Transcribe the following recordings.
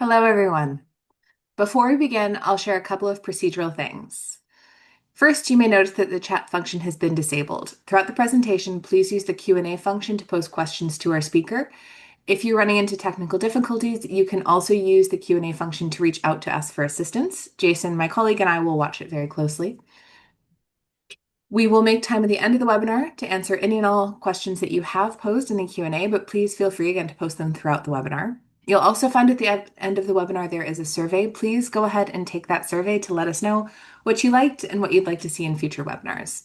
Hello, everyone. Before we begin, I'll share a couple of procedural things. First, you may notice that the chat function has been disabled. Throughout the presentation, please use the Q&A function to pose questions to our speaker. If you're running into technical difficulties, you can also use the Q&A function to reach out to us for assistance. Jason, my colleague, and I will watch it very closely. We will make time at the end of the webinar to answer any and all questions that you have posed in the Q&A, but please feel free again to post them throughout the webinar. You'll also find at the end of the webinar there is a survey. Please go ahead and take that survey to let us know what you liked and what you'd like to see in future webinars.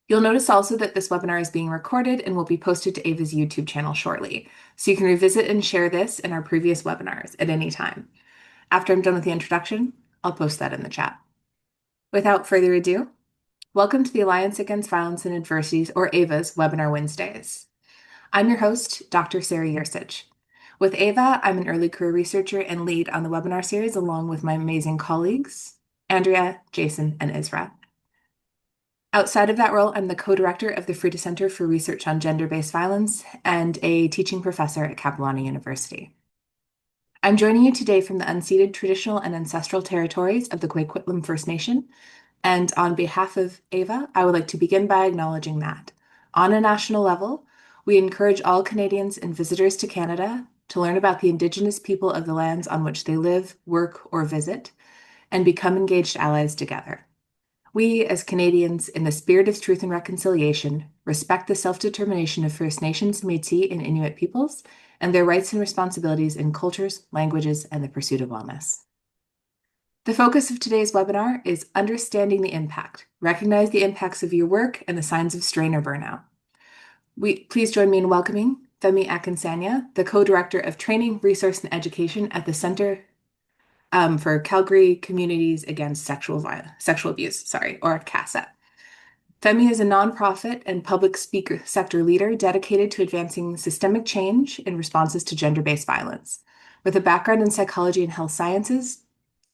You'll notice also that this webinar is being recorded and will be posted to Ava's YouTube channel shortly, so you can revisit and share this and our previous webinars at any time. After I'm done with the introduction, I'll post that in the chat. Without further ado, welcome to the Alliance Against Violence and Adversities, or AVA's, Webinar Wednesdays. I'm your host, Dr. Sarah Yersich. With AVA, I'm an early career researcher and lead on the webinar series along with my amazing colleagues, Andrea, Jason, and Isra. Outside of that role, I'm the co-director of the Frida Center for Research on Gender-Based Violence and a teaching professor at Capilano University. I'm joining you today from the unceded traditional and ancestral territories of the Coquitlam First Nation, and on behalf of AVA, I would like to begin by acknowledging that, on a national level, we encourage all Canadians and visitors to Canada to learn about the Indigenous people of the lands on which they live, work, or visit, and become engaged allies together. We, as Canadians, in the spirit of truth and reconciliation, respect the self-determination of First Nations, Métis, and Inuit peoples, and their rights and responsibilities in cultures, languages, and the pursuit of wellness. The focus of today's webinar is understanding the impact. Recognize the impacts of your work and the signs of strain or burnout. Please join me in welcoming Femi Akinsanya, the co-director of Training, Resource, and Education at the Center for Calgary Communities Against Sexual Abuse, or CASA. Femi is a nonprofit and public sector leader dedicated to advancing systemic change in responses to gender-based violence. With a background in psychology and health sciences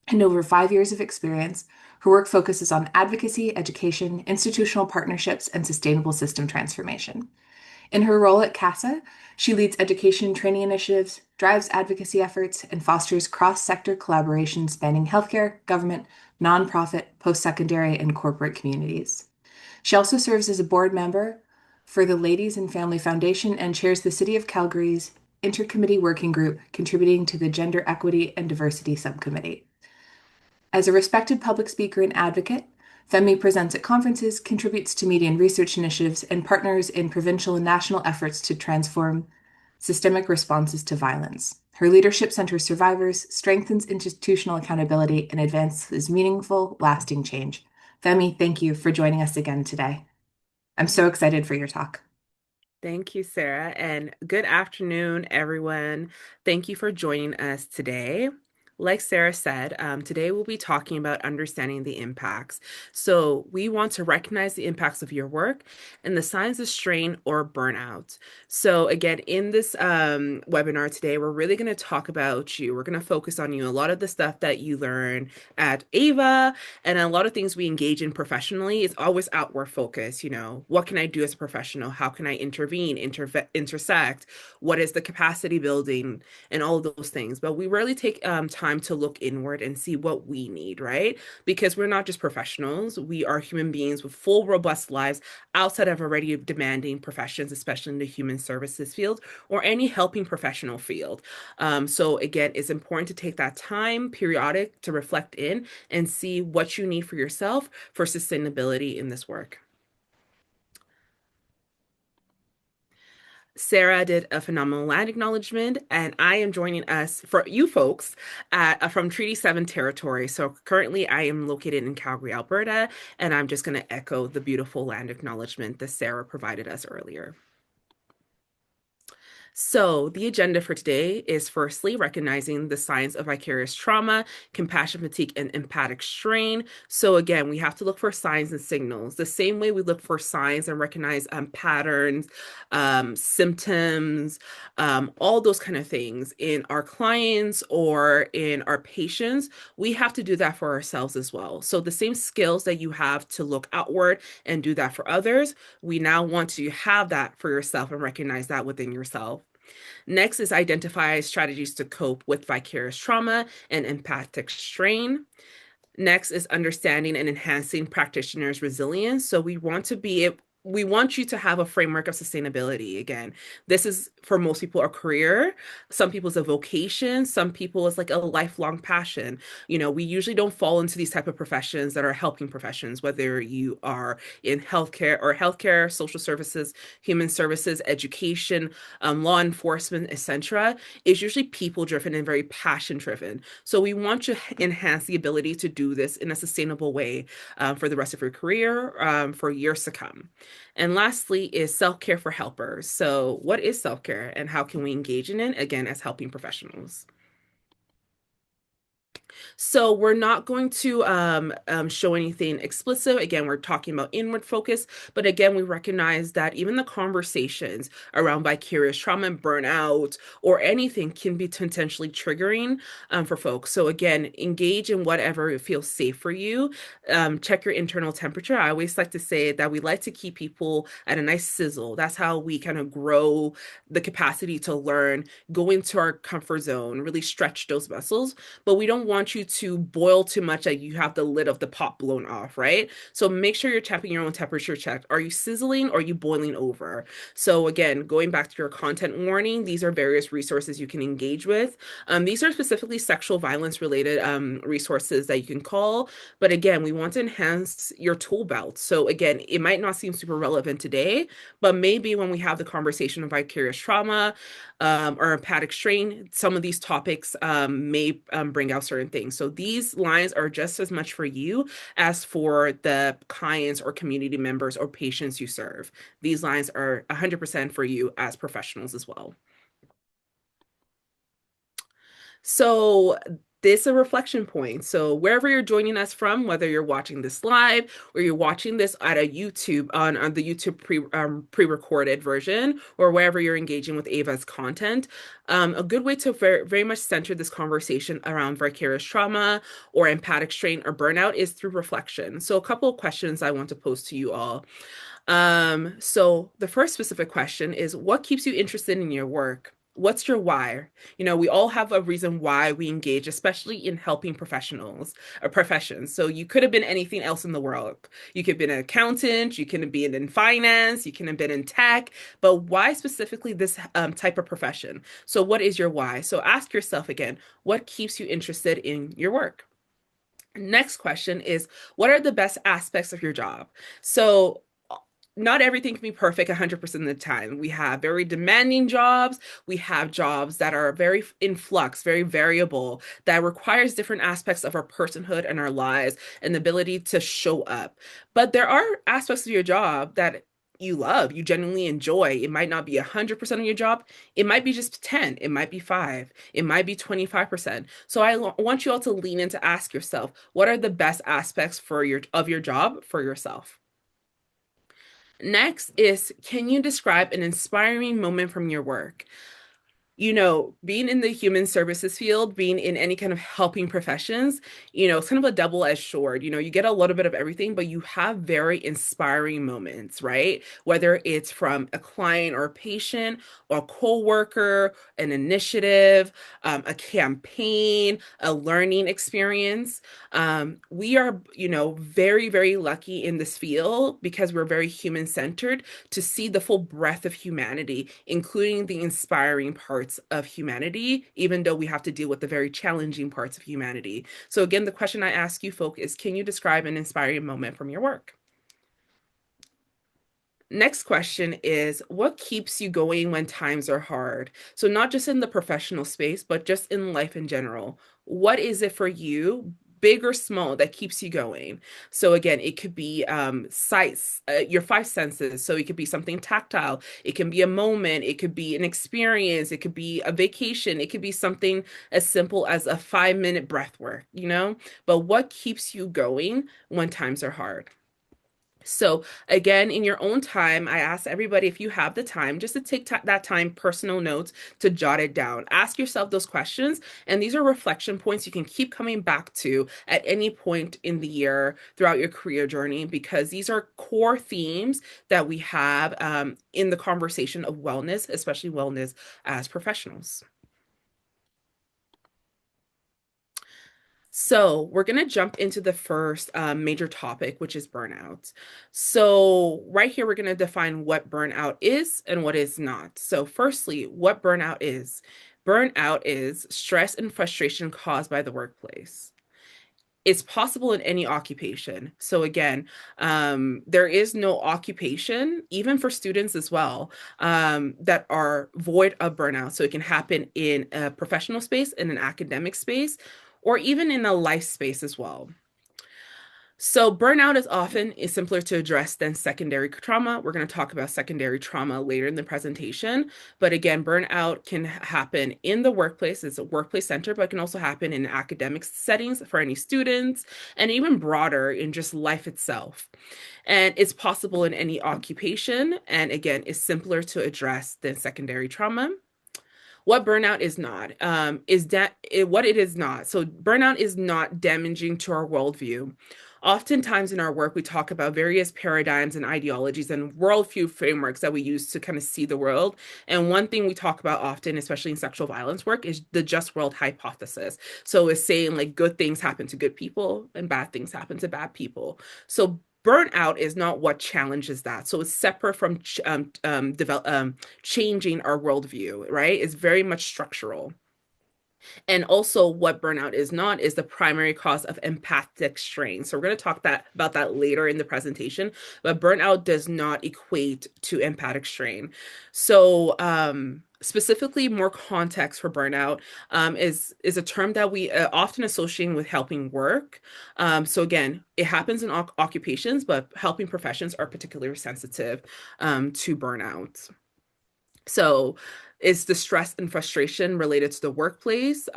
and over 5 years of experience, her work focuses on advocacy, education, institutional partnerships, and sustainable system transformation. In her role at CASA, she leads education and training initiatives, drives advocacy efforts, and fosters cross-sector collaboration spanning healthcare, government, nonprofit, post-secondary, and corporate communities. She also serves as a board member for the Ladies and Family Foundation and chairs the City of Calgary's Intercommittee Working Group, contributing to the Gender Equity and Diversity Subcommittee. As a respected public speaker and advocate, Femi presents at conferences, contributes to media and research initiatives, and partners in provincial and national efforts to transform systemic responses to violence. Her leadership centers survivors, strengthens institutional accountability, and advances meaningful, lasting change. Femi, thank you for joining us again today. I'm so excited for your talk. Thank you, Sarah, and good afternoon, everyone. Thank you for joining us today. Like Sarah said, today we'll be talking about understanding the impacts. So we want to recognize the impacts of your work and the signs of strain or burnout. So again, in this webinar today, we're really going to talk about you. We're going to focus on you. A lot of the stuff that you learn at AVA and a lot of things we engage in professionally is always outward focus. What can I do as a professional? How can I intervene, intersect? What is the capacity building and all of those things? But we rarely take time to look inward and see what we need, right? Because we're not just professionals, we are human beings with full, robust lives outside of already demanding professions, especially in the human services field or any helping professional field. So again, it's important to take that time periodic to reflect in and see what you need for yourself for sustainability in this work. Sarah did a phenomenal land acknowledgement, and I am joining us for you folks from Treaty 7 territory. So currently I am located in Calgary, Alberta, and I'm just going to echo the beautiful land acknowledgement that Sarah provided us earlier. So, the agenda for today is firstly recognizing the signs of vicarious trauma, compassion fatigue, and empathic strain. So, again, we have to look for signs and signals the same way we look for signs and recognize patterns, symptoms, all those kind of things in our clients or in our patients. We have to do that for ourselves as well. So, the same skills that you have to look outward and do that for others, we now want to have that for yourself and recognize that within yourself. Next is identify strategies to cope with vicarious trauma and empathic strain. Next is understanding and enhancing practitioners' resilience. So we want you to have a framework of sustainability. Again, this is for most people a career, some people's a vocation, some people it's like a lifelong passion. We usually don't fall into these type of professions that are helping professions, whether you are in healthcare, social services, human services, education, law enforcement, etc. Is usually people driven and very passion driven. So we want to enhance the ability to do this in a sustainable way for the rest of your career, for years to come. And lastly is self-care for helpers. So what is self-care and how can we engage in it, again, as helping professionals? So we're not going to show anything explicit. Again, we're talking about inward focus, but again, we recognize that even the conversations around vicarious trauma and burnout or anything can be potentially triggering for folks. So again, engage in whatever feels safe for you. Check your internal temperature. I always like to say that we like to keep people at a nice sizzle. That's how we kind of grow the capacity to learn, go into our comfort zone, really stretch those muscles, but we don't want you to boil too much that you have the lid of the pot blown off, right? So make sure you're tapping your own temperature check. Are you sizzling or are you boiling over? So again, going back to your content warning, these are various resources you can engage with. These are specifically sexual violence related resources that you can call. But again, we want to enhance your tool belt. So again, it might not seem super relevant today, but maybe when we have the conversation of vicarious trauma, or empathic strain, some of these topics may bring out certain things. So these lines are just as much for you as for the clients or community members or patients you serve. These lines are 100% for you as professionals as well. So this is a reflection point. So wherever you're joining us from, whether you're watching this live or you're watching this at a YouTube on the YouTube pre-recorded version, or wherever you're engaging with Ava's content, a good way to very much center this conversation around vicarious trauma or empathic strain or burnout is through reflection. So a couple of questions I want to pose to you all. So the first specific question is, what keeps you interested in your work? What's your why? We all have a reason why we engage, especially in helping professionals or professions. So you could have been anything else in the world. You could have been an accountant, you could have been in finance, you could have been in tech, but why specifically this type of profession? So what is your why? So ask yourself again, what keeps you interested in your work? Next question is, what are the best aspects of your job? So not everything can be perfect 100% of the time. We have very demanding jobs. We have jobs that are very in flux, very variable, that requires different aspects of our personhood and our lives and the ability to show up. But there are aspects of your job that you love, you genuinely enjoy. It might not be 100% of your job. It might be just 10, it might be 5, it might be 25%. So I want you all to lean in to ask yourself, what are the best aspects of your job for yourself? Next is, can you describe an inspiring moment from your work? Being in the human services field, being in any kind of helping professions, it's kind of a double-edged sword. You get a little bit of everything, but you have very inspiring moments, right? Whether it's from a client or a patient or a coworker, an initiative, a campaign, a learning experience. We are, very, very lucky in this field because we're very human-centered to see the full breadth of humanity, including the inspiring parts of humanity, even though we have to deal with the very challenging parts of humanity. So again, the question I ask you folk is, can you describe an inspiring moment from your work? Next question is, what keeps you going when times are hard? So not just in the professional space, but just in life in general. What is it for you, big or small, that keeps you going? So again, it could be sights, your five senses. So it could be something tactile. It can be a moment. It could be an experience. It could be a vacation. It could be something as simple as a 5-minute breath work, But what keeps you going when times are hard? So, again, in your own time, I ask everybody if you have the time just to take that time, personal notes to jot it down. Ask yourself those questions. And these are reflection points you can keep coming back to at any point in the year throughout your career journey, because these are core themes that we have in the conversation of wellness, especially wellness as professionals. So, we're going to jump into the first major topic, which is burnout. So, right here, we're going to define what burnout is and what is not. So, firstly, what burnout is. Burnout is stress and frustration caused by the workplace. It's possible in any occupation. So again, there is no occupation, even for students as well, that are void of burnout. So it can happen in a professional space, in an academic space, or even in a life space as well. So burnout is simpler to address than secondary trauma. We're going to talk about secondary trauma later in the presentation. But again, burnout can happen in the workplace. It's a workplace center, but it can also happen in academic settings for any students and even broader in just life itself. And it's possible in any occupation. And again, is simpler to address than secondary trauma. What burnout is not is that what it is not. So burnout is not damaging to our worldview. Oftentimes in our work, we talk about various paradigms and ideologies and worldview frameworks that we use to kind of see the world. And one thing we talk about often, especially in sexual violence work, is the just world hypothesis. So it's saying like good things happen to good people and bad things happen to bad people. So burnout is not what challenges that. So it's separate from changing our worldview, right? It's very much structural. And also, what burnout is not is the primary cause of empathic strain. So we're going to talk about that later in the presentation. But burnout does not equate to empathic strain. So specifically, more context for burnout is a term that we often associate with helping work. So again, it happens in occupations, but helping professions are particularly sensitive to burnout. So it's the stress and frustration related to the workplace.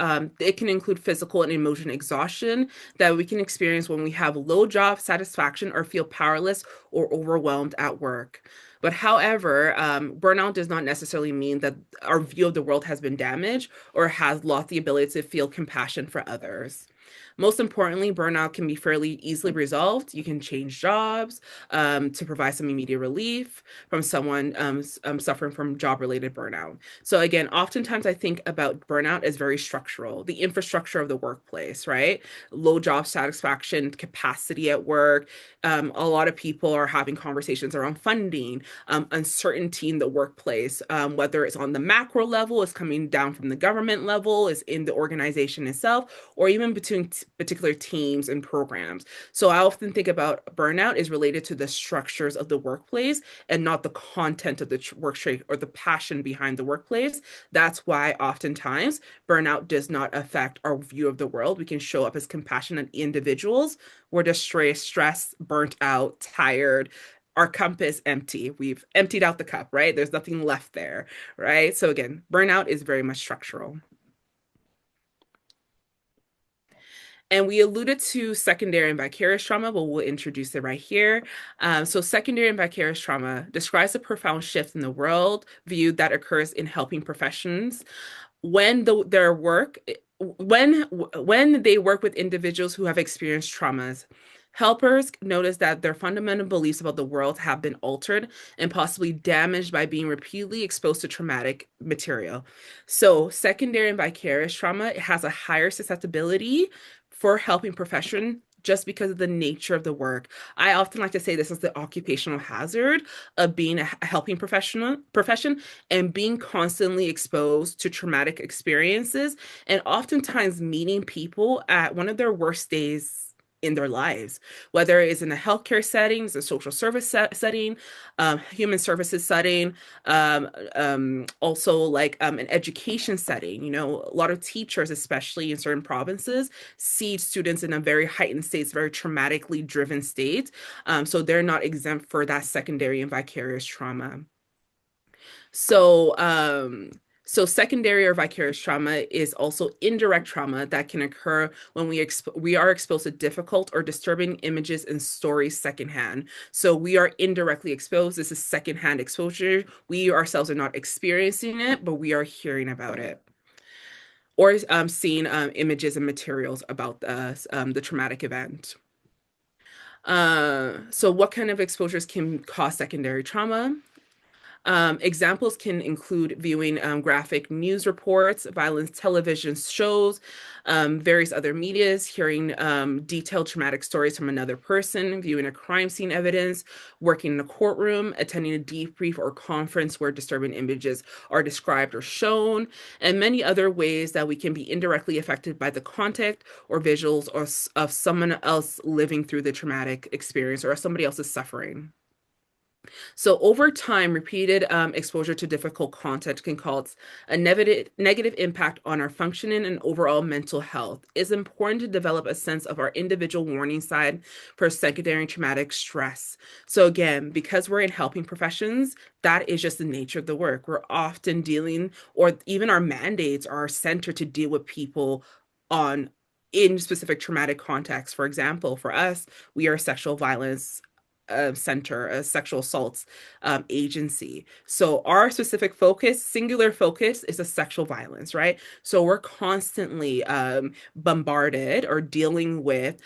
It can include physical and emotional exhaustion that we can experience when we have low job satisfaction or feel powerless or overwhelmed at work. But however, burnout does not necessarily mean that our view of the world has been damaged or has lost the ability to feel compassion for others. Most importantly, burnout can be fairly easily resolved. You can change jobs to provide some immediate relief from someone suffering from job-related burnout. So again, oftentimes I think about burnout as very structural, the infrastructure of the workplace, right? Low job satisfaction, capacity at work. A lot of people are having conversations around funding, uncertainty in the workplace, whether it's on the macro level, it's coming down from the government level, is in the organization itself, or even between particular teams and programs. So I often think about burnout is related to the structures of the workplace and not the content of the work trade or the passion behind the workplace. That's why oftentimes burnout does not affect our view of the world. We can show up as compassionate individuals. We're just stressed, burnt out, tired, our cup is empty. We've emptied out the cup, right? There's nothing left there, right? So again, burnout is very much structural. And we alluded to secondary and vicarious trauma, but we'll introduce it right here. So, secondary and vicarious trauma describes a profound shift in the world view that occurs in helping professions when their work when they work with individuals who have experienced traumas. Helpers notice that their fundamental beliefs about the world have been altered and possibly damaged by being repeatedly exposed to traumatic material. So, secondary and vicarious trauma has a higher susceptibility for helping profession just because of the nature of the work. I often like to say this is the occupational hazard of being a helping profession and being constantly exposed to traumatic experiences and oftentimes meeting people at one of their worst days in their lives, whether it's in a healthcare setting, a social service setting, human services setting, also like an education setting. You know, a lot of teachers, especially in certain provinces, see students in a very heightened state, very traumatically driven state. So they're not exempt for that secondary and vicarious trauma. So, So secondary or vicarious trauma is also indirect trauma that can occur when we are exposed to difficult or disturbing images and stories secondhand. So we are indirectly exposed. This is secondhand exposure. We ourselves are not experiencing it, but we are hearing about it or seeing images and materials about the traumatic event. So what kind of exposures can cause secondary trauma? Examples can include viewing graphic news reports, violence television shows, various other medias, hearing detailed traumatic stories from another person, viewing a crime scene evidence, working in a courtroom, attending a debrief or conference where disturbing images are described or shown, and many other ways that we can be indirectly affected by the content or visuals of someone else living through the traumatic experience or somebody else's suffering. So over time, repeated exposure to difficult content can cause a negative impact on our functioning and overall mental health. It's important to develop a sense of our individual warning sign for secondary traumatic stress. So again, because we're in helping professions, that is just the nature of the work. We're often dealing, or even our mandates are centered to deal with people on in specific traumatic contexts. For example, for us, we are a sexual violence center, a sexual assaults agency. So our specific focus, singular focus, is a sexual violence, right? So we're constantly bombarded or dealing with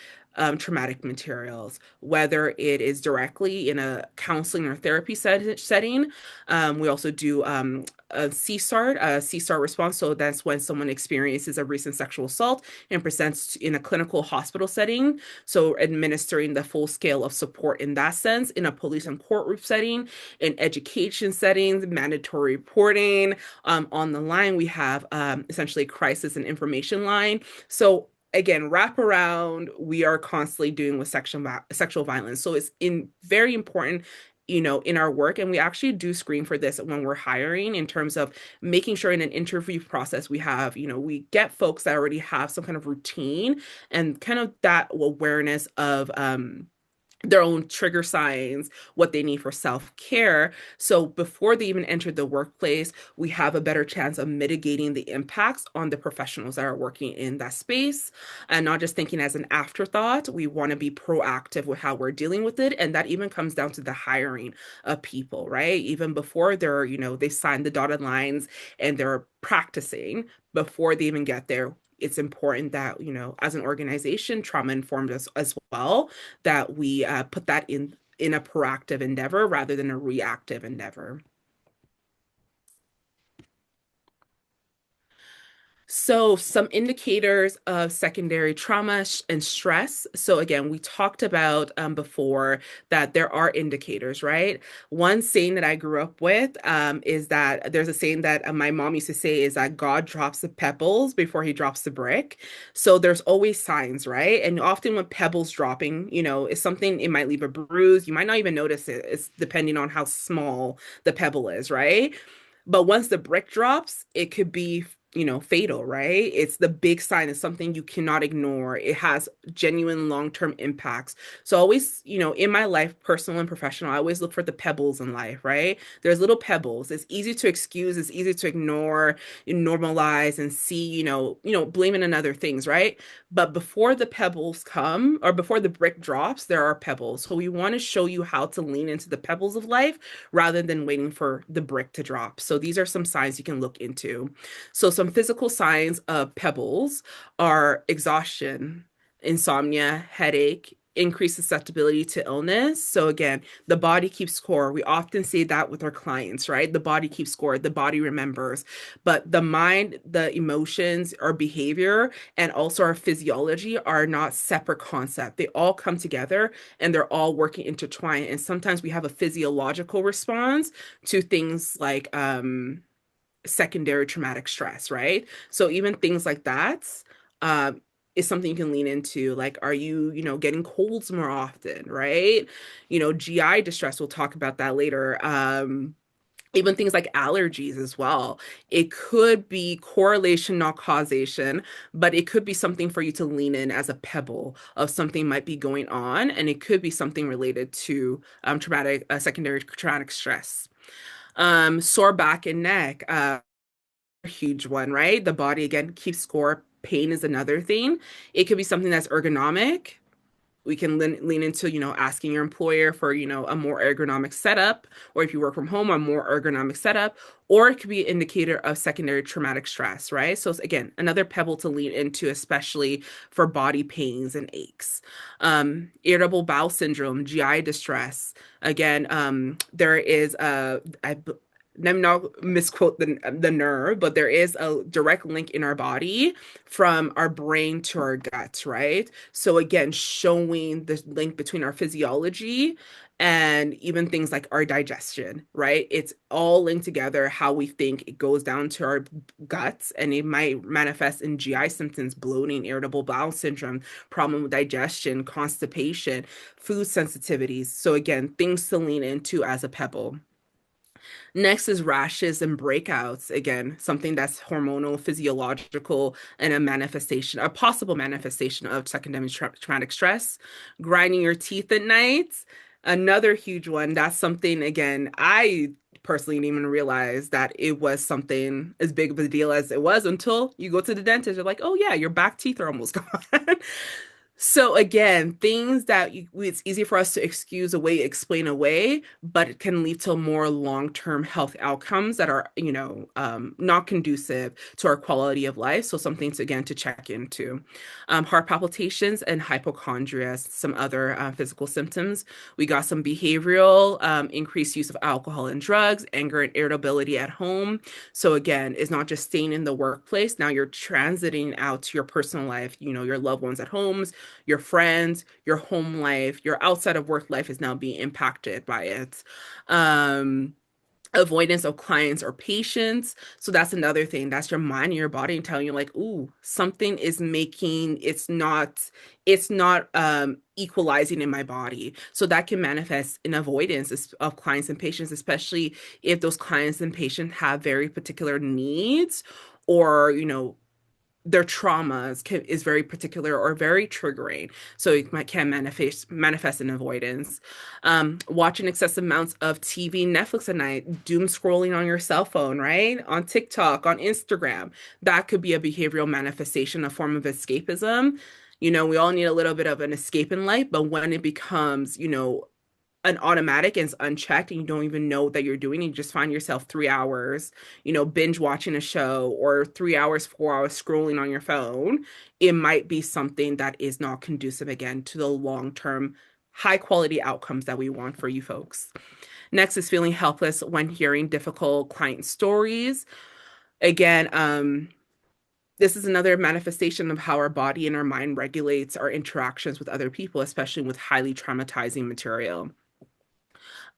traumatic materials, whether it is directly in a counseling or therapy setting. We also do a CSAR response. So that's when someone experiences a recent sexual assault and presents in a clinical hospital setting. So administering the full scale of support in that sense, in a police and courtroom setting, in education settings, mandatory reporting. On the line, we have essentially crisis and information line. So again, wrap around, we are constantly doing with sexual violence. So it's very important, in our work. And we actually do screen for this when we're hiring, in terms of making sure in an interview process we have, we get folks that already have some kind of routine and kind of that awareness of their own trigger signs, what they need for self-care. So before they even enter the workplace, we have a better chance of mitigating the impacts on the professionals that are working in that space, and not just thinking as an afterthought. We want to be proactive with how we're dealing with it. And that even comes down to the hiring of people, right? Even before they sign the dotted lines and they're practicing before they even get there. It's important that, as an organization, trauma informed us as well, that we put that in a proactive endeavor rather than a reactive endeavor. So, some indicators of secondary trauma and stress. So, again, we talked about before that there are indicators, right? One saying that I grew up with is that there's a saying that my mom used to say is that God drops the pebbles before he drops the brick. So, there's always signs, right? And often when pebbles dropping, is something, it might leave a bruise. You might not even notice it. It's depending on how small the pebble is, right? But once the brick drops, it could be, fatal, right? It's the big sign. It's something you cannot ignore. It has genuine long-term impacts. So always, in my life, personal and professional, I always look for the pebbles in life, right? There's little pebbles. It's easy to excuse, it's easy to ignore, and normalize and see, blaming on other things, right? But before the pebbles come, or before the brick drops, there are pebbles. So we want to show you how to lean into the pebbles of life rather than waiting for the brick to drop. So these are some signs you can look into. So some physical signs of pebbles are exhaustion, insomnia, headache, increased susceptibility to illness. So again, the body keeps score. We often say that with our clients, right? The body keeps score, the body remembers. But the mind, the emotions, our behavior, and also our physiology are not separate concepts. They all come together and they're all working intertwined. And sometimes we have a physiological response to things like secondary traumatic stress, right? So even things like that uh, is something you can lean into. Like, are you, getting colds more often, right? GI distress, we'll talk about that later. Even things like allergies as well. It could be correlation, not causation, but it could be something for you to lean in as a pebble of something might be going on. And it could be something related to secondary traumatic stress. Sore back and neck. huge one, right? The body again keeps score. Pain is another thing. It could be something that's ergonomic. We can lean into, asking your employer for, a more ergonomic setup, or if you work from home, a more ergonomic setup, or it could be an indicator of secondary traumatic stress, right? So it's, again, another pebble to lean into, especially for body pains and aches. Irritable bowel syndrome, GI distress. Again, there is let me not misquote the nerve, but there is a direct link in our body from our brain to our guts, right? So again, showing the link between our physiology and even things like our digestion, right? It's all linked together. How we think, it goes down to our guts, and it might manifest in GI symptoms, bloating, irritable bowel syndrome, problem with digestion, constipation, food sensitivities. So again, things to lean into as a pebble. Next is rashes and breakouts. Again, something that's hormonal, physiological, and a possible manifestation of secondary traumatic stress. Grinding your teeth at night, another huge one. That's something, again, I personally didn't even realize that it was something as big of a deal as it was until you go to the dentist. You're like, oh yeah, your back teeth are almost gone. So again, things that it's easy for us to excuse away, explain away, but it can lead to more long-term health outcomes that are, not conducive to our quality of life. So some things again to check into. Heart palpitations and hypochondria, some other physical symptoms. We got some behavioral, increased use of alcohol and drugs, anger and irritability at home. So again, it's not just staying in the workplace. Now you're transiting out to your personal life, your loved ones at homes, your friends, your home life, your outside of work life is now being impacted by it. Um, Avoidance of clients or patients. So that's another thing. That's your mind and your body and telling you like, ooh, something is making it's not equalizing in my body. So that can manifest in avoidance of clients and patients, especially if those clients and patients have very particular needs, or their traumas is very particular or very triggering, so can manifest in avoidance. Watching excessive amounts of TV, Netflix at night, doom scrolling on your cell phone, right, on TikTok, on Instagram, that could be a behavioral manifestation, a form of escapism. We all need a little bit of an escape in life, but when it becomes, an automatic and it's unchecked and you don't even know that you're doing it, you just find yourself 3 hours, binge watching a show, or 3 hours, 4 hours scrolling on your phone. It might be something that is not conducive again to the long-term high quality outcomes that we want for you folks. Next is feeling helpless when hearing difficult client stories. Again, this is another manifestation of how our body and our mind regulates our interactions with other people, especially with highly traumatizing material.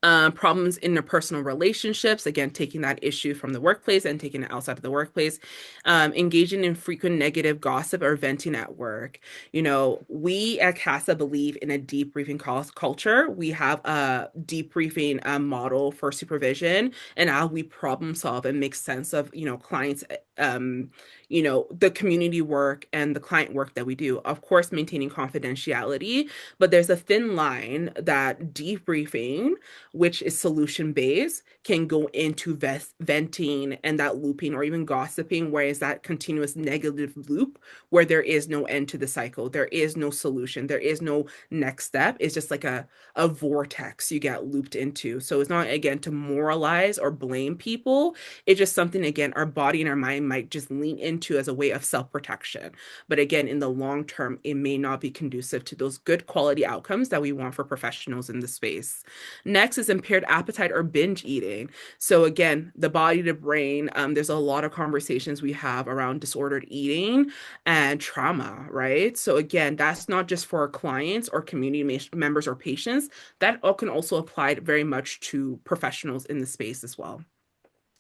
Problems in interpersonal relationships, again, taking that issue from the workplace and taking it outside of the workplace. Engaging in frequent negative gossip or venting at work. We at CASA believe in a debriefing culture. We have a debriefing model for supervision and how we problem solve and make sense of, clients, the community work and the client work that we do. Of course, maintaining confidentiality, but there's a thin line that debriefing, which is solution based, can go into venting and that looping or even gossiping, whereas that continuous negative loop where there is no end to the cycle, there is no solution, there is no next step. It's just like a vortex you get looped into. So it's not, again, to moralize or blame people. It's just something, again, our body and our mind might just lean into as a way of self-protection. But again, in the long term, it may not be conducive to those good quality outcomes that we want for professionals in the space. Next is impaired appetite or binge eating. So again, the body to brain, there's a lot of conversations we have around disordered eating and trauma, right? So again, that's not just for our clients or community members or patients. That all can also apply very much to professionals in the space as well.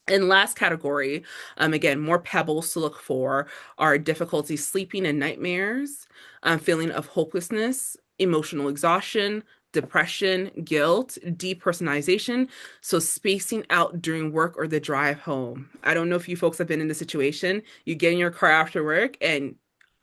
And last category, again, more pebbles to look for are difficulty sleeping and nightmares, feeling of hopelessness, emotional exhaustion, depression, guilt, depersonalization. So spacing out during work or the drive home. I don't know if you folks have been in this situation. You get in your car after work and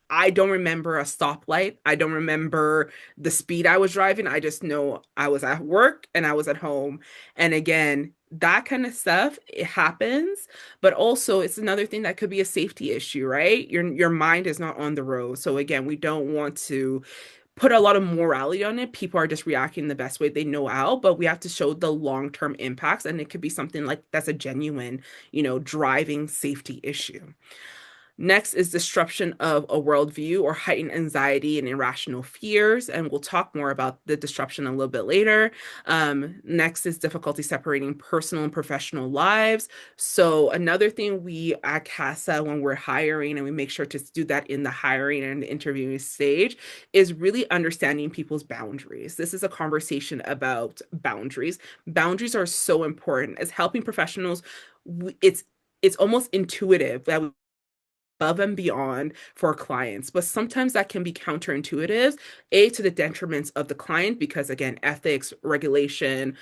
I don't remember a stoplight. I don't remember the speed I was driving. I just know I was at work and I was at home. And again, that kind of stuff, it happens, but also it's another thing that could be a safety issue, right? Your mind is not on the road. So again, we don't want to put a lot of morality on it. People are just reacting the best way they know how, but we have to show the long-term impacts, and it could be something like that's a genuine, driving safety issue. Next is disruption of a worldview or heightened anxiety and irrational fears. And we'll talk more about the disruption a little bit later. Next is difficulty separating personal and professional lives. So, another thing we at CASA, when we're hiring, and we make sure to do that in the hiring and the interviewing stage, is really understanding people's boundaries. This is a conversation about boundaries. Boundaries are so important as helping professionals. It's almost intuitive that above and beyond for clients. But sometimes that can be counterintuitive, to the detriments of the client, because again, ethics, regulation,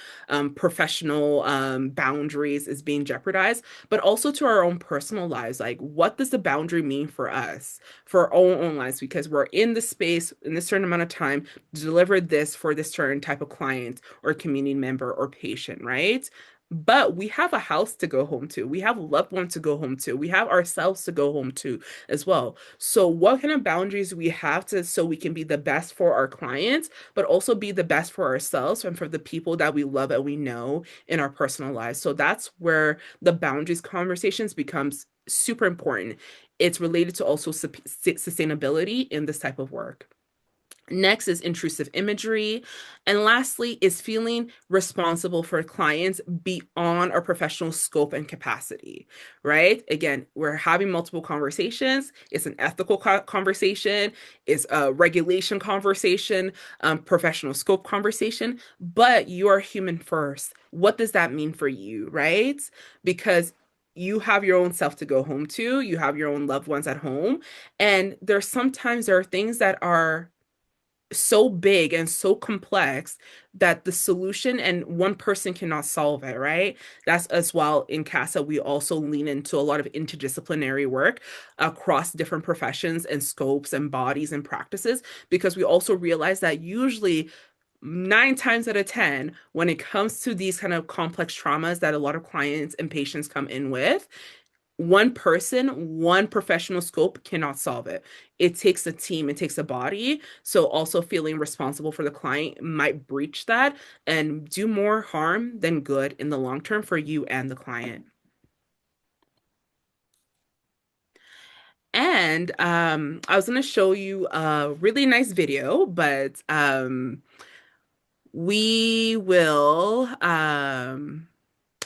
professional boundaries is being jeopardized, but also to our own personal lives. Like, what does the boundary mean for us, for our own lives? Because we're in the space in this certain amount of time to deliver this for this certain type of client or community member or patient, right? But we have a house to go home to. We have loved ones to go home to. We have ourselves to go home to as well. So what kind of boundaries we have to so we can be the best for our clients, but also be the best for ourselves and for the people that we love and we know in our personal lives. So that's where the boundaries conversations becomes super important. It's related to also sustainability in this type of work. Next is intrusive imagery. And lastly is feeling responsible for clients beyond our professional scope and capacity, right? Again, we're having multiple conversations. It's an ethical conversation, it's a regulation conversation, professional scope conversation, but you are human first. What does that mean for you, right? Because you have your own self to go home to, you have your own loved ones at home, and there are things that are so big and so complex that the solution and one person cannot solve it, right? That's as well in CASA, we also lean into a lot of interdisciplinary work across different professions and scopes and bodies and practices, because we also realize that usually 9 times out of 10, when it comes to these kind of complex traumas that a lot of clients and patients come in with, one person, one professional scope cannot solve it. It takes a team, it takes a body. So, also feeling responsible for the client might breach that and do more harm than good in the long term for you and the client. And I was going to show you a really nice video, but we will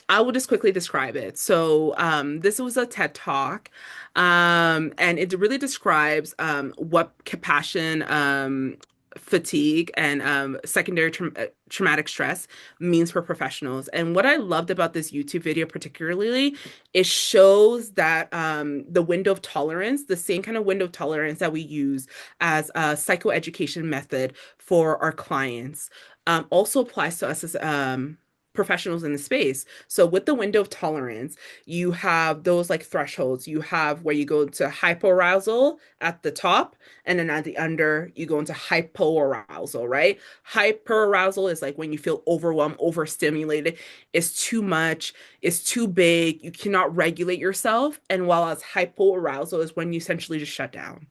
I will just quickly describe it. So, this was a TED Talk, and it really describes what compassion, fatigue, and secondary traumatic stress means for professionals. And what I loved about this YouTube video, particularly, it shows that the window of tolerance, the same kind of window of tolerance that we use as a psychoeducation method for our clients, also applies to us as professionals in the space. So with the window of tolerance, you have those like thresholds. You have where you go to hypoarousal at the top, and then at the under, you go into hypoarousal, right? Hyperarousal is like when you feel overwhelmed, overstimulated, it's too much, it's too big, you cannot regulate yourself. And while as hypoarousal is when you essentially just shut down,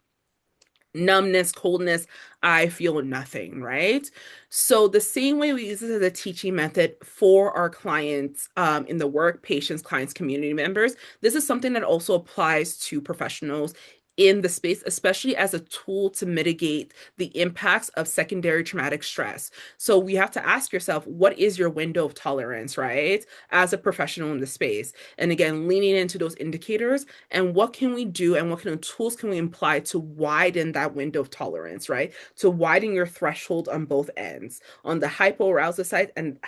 numbness, coldness, I feel nothing, right? So the same way we use this as a teaching method for our clients in the work, patients, clients, community members, this is something that also applies to professionals in the space, especially as a tool to mitigate the impacts of secondary traumatic stress. So we have to ask yourself, what is your window of tolerance, right? As a professional in the space. And again, leaning into those indicators and what can we do and what kind of tools can we apply to widen that window of tolerance, right? To widen your threshold on both ends, on the hyperarousal side and the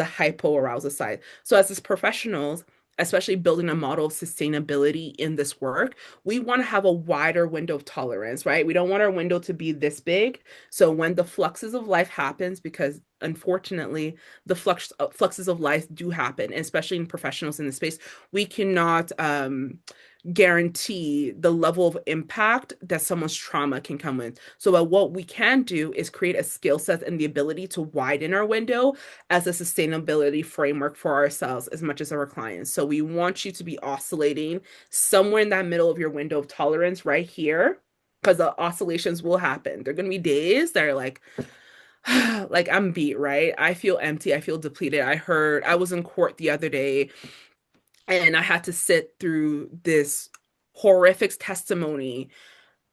hypoarousal side. So as professionals, especially building a model of sustainability in this work, we want to have a wider window of tolerance, right? We don't want our window to be this big. So when the fluxes of life happens, because unfortunately the fluxes of life do happen, especially in professionals in the space, we cannot guarantee the level of impact that someone's trauma can come with. So what we can do is create a skill set and the ability to widen our window as a sustainability framework for ourselves as much as our clients. So we want you to be oscillating somewhere in that middle of your window of tolerance right here, because the oscillations will happen. There are going to be days that are like I'm beat, right? I feel empty. I feel depleted. I was in court the other day and I had to sit through this horrific testimony,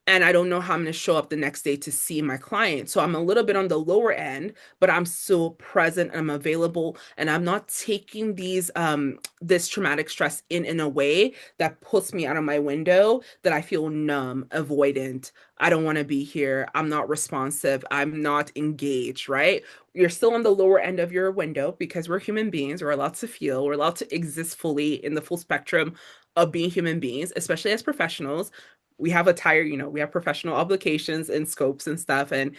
and I don't know how I'm going to show up the next day to see my client. So I'm a little bit on the lower end, but I'm still present, I'm available, and I'm not taking this traumatic stress in a way that puts me out of my window, that I feel numb, avoidant. I don't want to be here. I'm not responsive. I'm not engaged, right? You're still on the lower end of your window because we're human beings. We're allowed to feel, we're allowed to exist fully in the full spectrum of being human beings, especially as professionals. We have we have professional obligations and scopes and stuff, and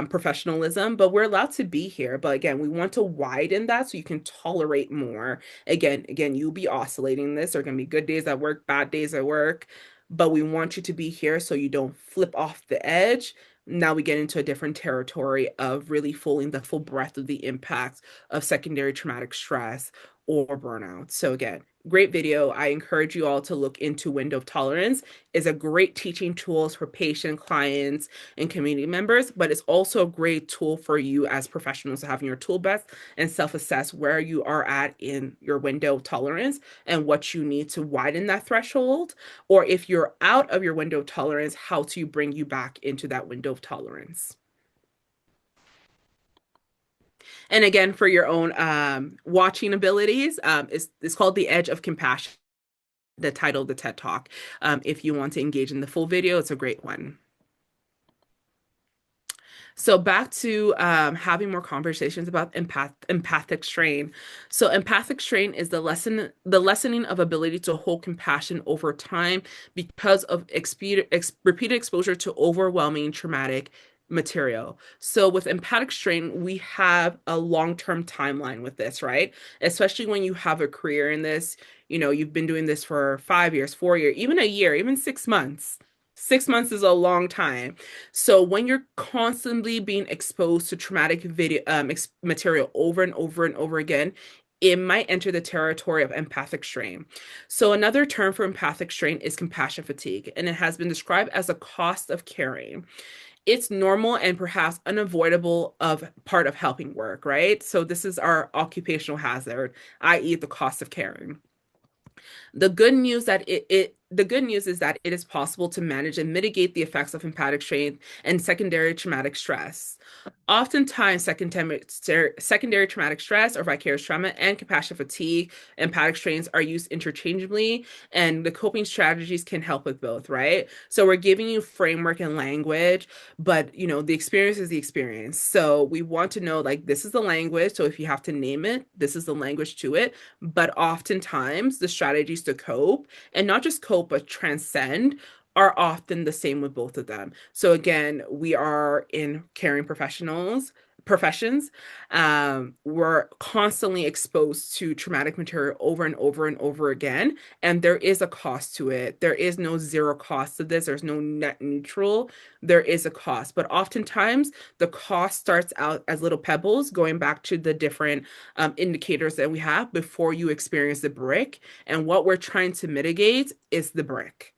professionalism, but we're allowed to be here. But again, we want to widen that so you can tolerate more. Again, you'll be oscillating this. There are going to be good days at work, bad days at work, but we want you to be here so you don't flip off the edge. Now we get into a different territory of really feeling the full breadth of the impacts of secondary traumatic stress or burnout. So again, great video. I encourage you all to look into window of tolerance. It's a great teaching tools for patient clients and community members, but it's also a great tool for you as professionals to have in your tool belt and self-assess where you are at in your window of tolerance and what you need to widen that threshold, or if you're out of your window of tolerance, how to bring you back into that window of tolerance. And again, for your own watching abilities, it's called The Edge of Compassion, the title of the TED Talk. If you want to engage in the full video, it's a great one. So back to having more conversations about empathic strain. So empathic strain is the lessening of ability to hold compassion over time because of repeated exposure to overwhelming traumatic material. So with empathic strain, we have a long-term timeline with this, right? Especially when you have a career in this, you've been doing this for 5 years, 4 years, even a year, even 6 months. 6 months is a long time. So when you're constantly being exposed to traumatic material over and over and over again, it might enter the territory of empathic strain. So another term for empathic strain is compassion fatigue, and it has been described as a cost of caring. It's normal and perhaps unavoidable of part of helping work, right? So this is our occupational hazard, i.e., the cost of caring. The good news is that it is possible to manage and mitigate the effects of empathic strain and secondary traumatic stress. Oftentimes, secondary traumatic stress or vicarious trauma and compassion fatigue, empathic strains are used interchangeably, and the coping strategies can help with both, right? So we're giving you framework and language, but the experience is the experience. So we want to know, like, this is the language. So if you have to name it, this is the language to it. But oftentimes, the strategies to cope, and not just cope, but transcend, are often the same with both of them. So again, we are in caring professions. We're constantly exposed to traumatic material over and over and over again, and there is a cost to it. There is no zero cost to this. There's no net neutral. There is a cost, but oftentimes the cost starts out as little pebbles, going back to the different indicators that we have before you experience the brick. And what we're trying to mitigate is the brick.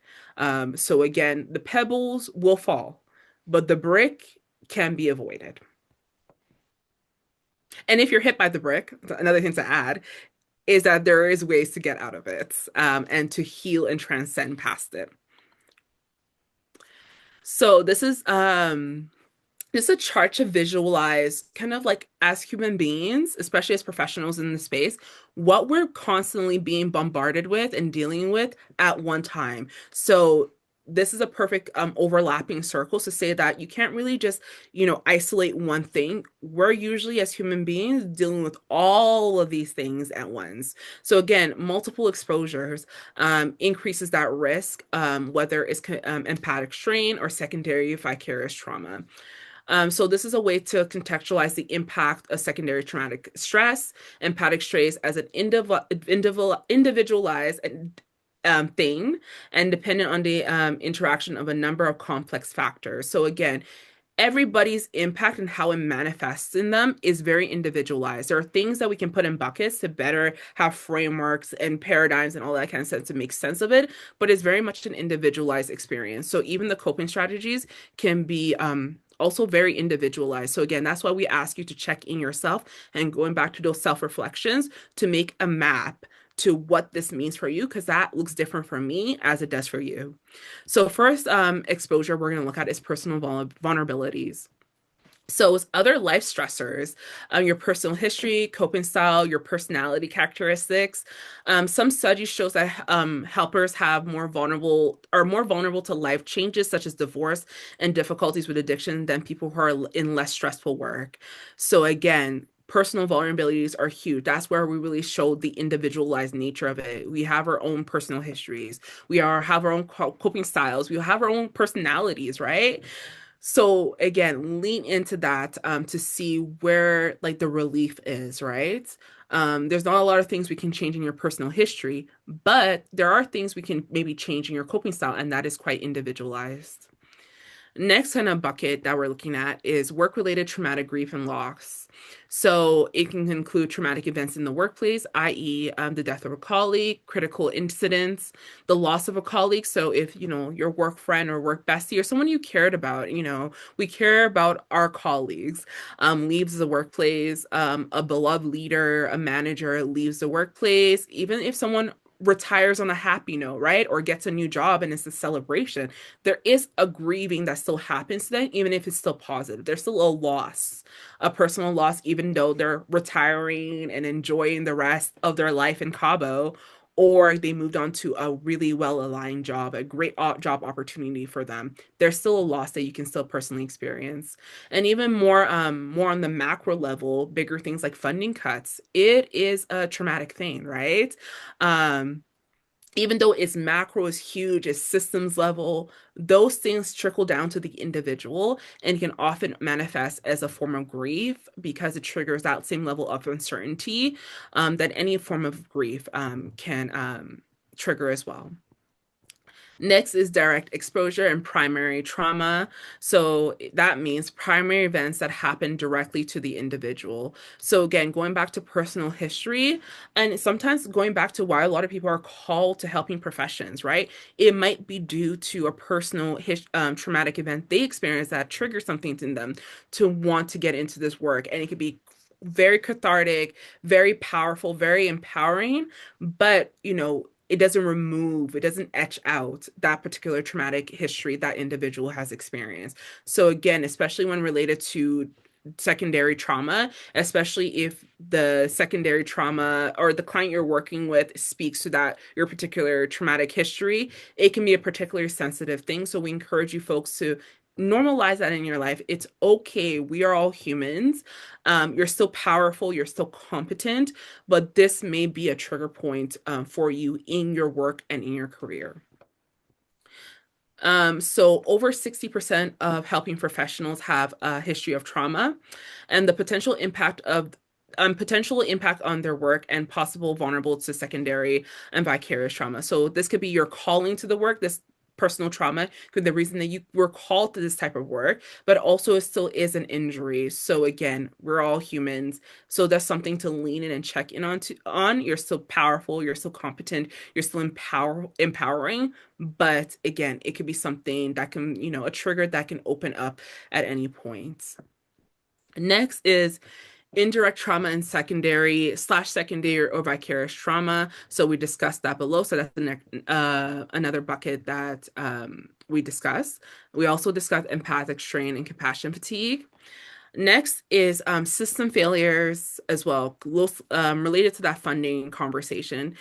So again, the pebbles will fall, but the brick can be avoided. And if you're hit by the brick, another thing to add is that there is ways to get out of it, and to heal and transcend past it. So this is a chart to visualize kind of like as human beings, especially as professionals in the space, what we're constantly being bombarded with and dealing with at one time. So this is a perfect overlapping circle to say that you can't really just, isolate one thing. We're usually as human beings dealing with all of these things at once. So again, multiple exposures increases that risk, whether it's empathic strain or secondary vicarious trauma. So this is a way to contextualize the impact of secondary traumatic stress, empathic stress as an individualized and thing and dependent on the interaction of a number of complex factors. So again, everybody's impact and how it manifests in them is very individualized. There are things that we can put in buckets to better have frameworks and paradigms and all that kind of stuff to make sense of it, but it's very much an individualized experience. So even the coping strategies can be also very individualized. So again, that's why we ask you to check in yourself and going back to those self-reflections to make a map to what this means for you, because that looks different for me as it does for you. So first exposure we're going to look at is personal vulnerabilities. So it's other life stressors, your personal history, coping style, your personality characteristics. Some studies shows that helpers have more vulnerable to life changes such as divorce and difficulties with addiction than people who are in less stressful work. So again, personal vulnerabilities are huge. That's where we really show the individualized nature of it. We have our own personal histories. Have our own coping styles. We have our own personalities, right? So again, lean into that to see where like the relief is, right? There's not a lot of things we can change in your personal history, but there are things we can maybe change in your coping style, and that is quite individualized. Next kind of bucket that we're looking at is work-related traumatic grief and loss. So it can include traumatic events in the workplace, i.e., the death of a colleague, critical incidents, the loss of a colleague. So if, your work friend or work bestie or someone you cared about, we care about our colleagues, leaves the workplace, a beloved leader, a manager leaves the workplace, even if someone retires on a happy note, right? Or gets a new job and it's a celebration, there is a grieving that still happens to them, even if it's still positive. There's still a loss, a personal loss, even though they're retiring and enjoying the rest of their life in Cabo, or they moved on to a really well-aligned job, a great job opportunity for them. There's still a loss that you can still personally experience. And even more on the macro level, bigger things like funding cuts, it is a traumatic thing, right? Um, Even though its macro is huge, its systems level, those things trickle down to the individual and can often manifest as a form of grief because it triggers that same level of uncertainty that any form of grief can trigger as well. Next is direct exposure and primary trauma. So that means primary events that happen directly to the individual. So again, going back to personal history and sometimes going back to why a lot of people are called to helping professions, right? It might be due to a personal traumatic event they experienced that triggers something in them to want to get into this work. And it could be very cathartic, very powerful, very empowering, but it doesn't etch out that particular traumatic history that individual has experienced. So again, especially when related to secondary trauma, especially if the secondary trauma or the client you're working with speaks to that your particular traumatic history, it can be a particularly sensitive thing. So we encourage you folks to normalize that in your life. It's okay. We are all humans. You're still powerful. You're still competent, but this may be a trigger point for you in your work and in your career. So over 60% of helping professionals have a history of trauma, and the potential impact on their work and possible vulnerable to secondary and vicarious trauma. So this could be your calling to the work, this personal trauma could be the reason that you were called to this type of work, but also it still is an injury. So again, we're all humans. So that's something to lean in and check in on. You're still powerful, you're still competent, you're still empowering. But again, it could be something that can, a trigger that can open up at any point. Next is indirect trauma and secondary or vicarious trauma. So we discussed that below. So that's another bucket that we discussed. We also discussed empathic strain and compassion fatigue. Next is system failures as well, related to that funding conversation,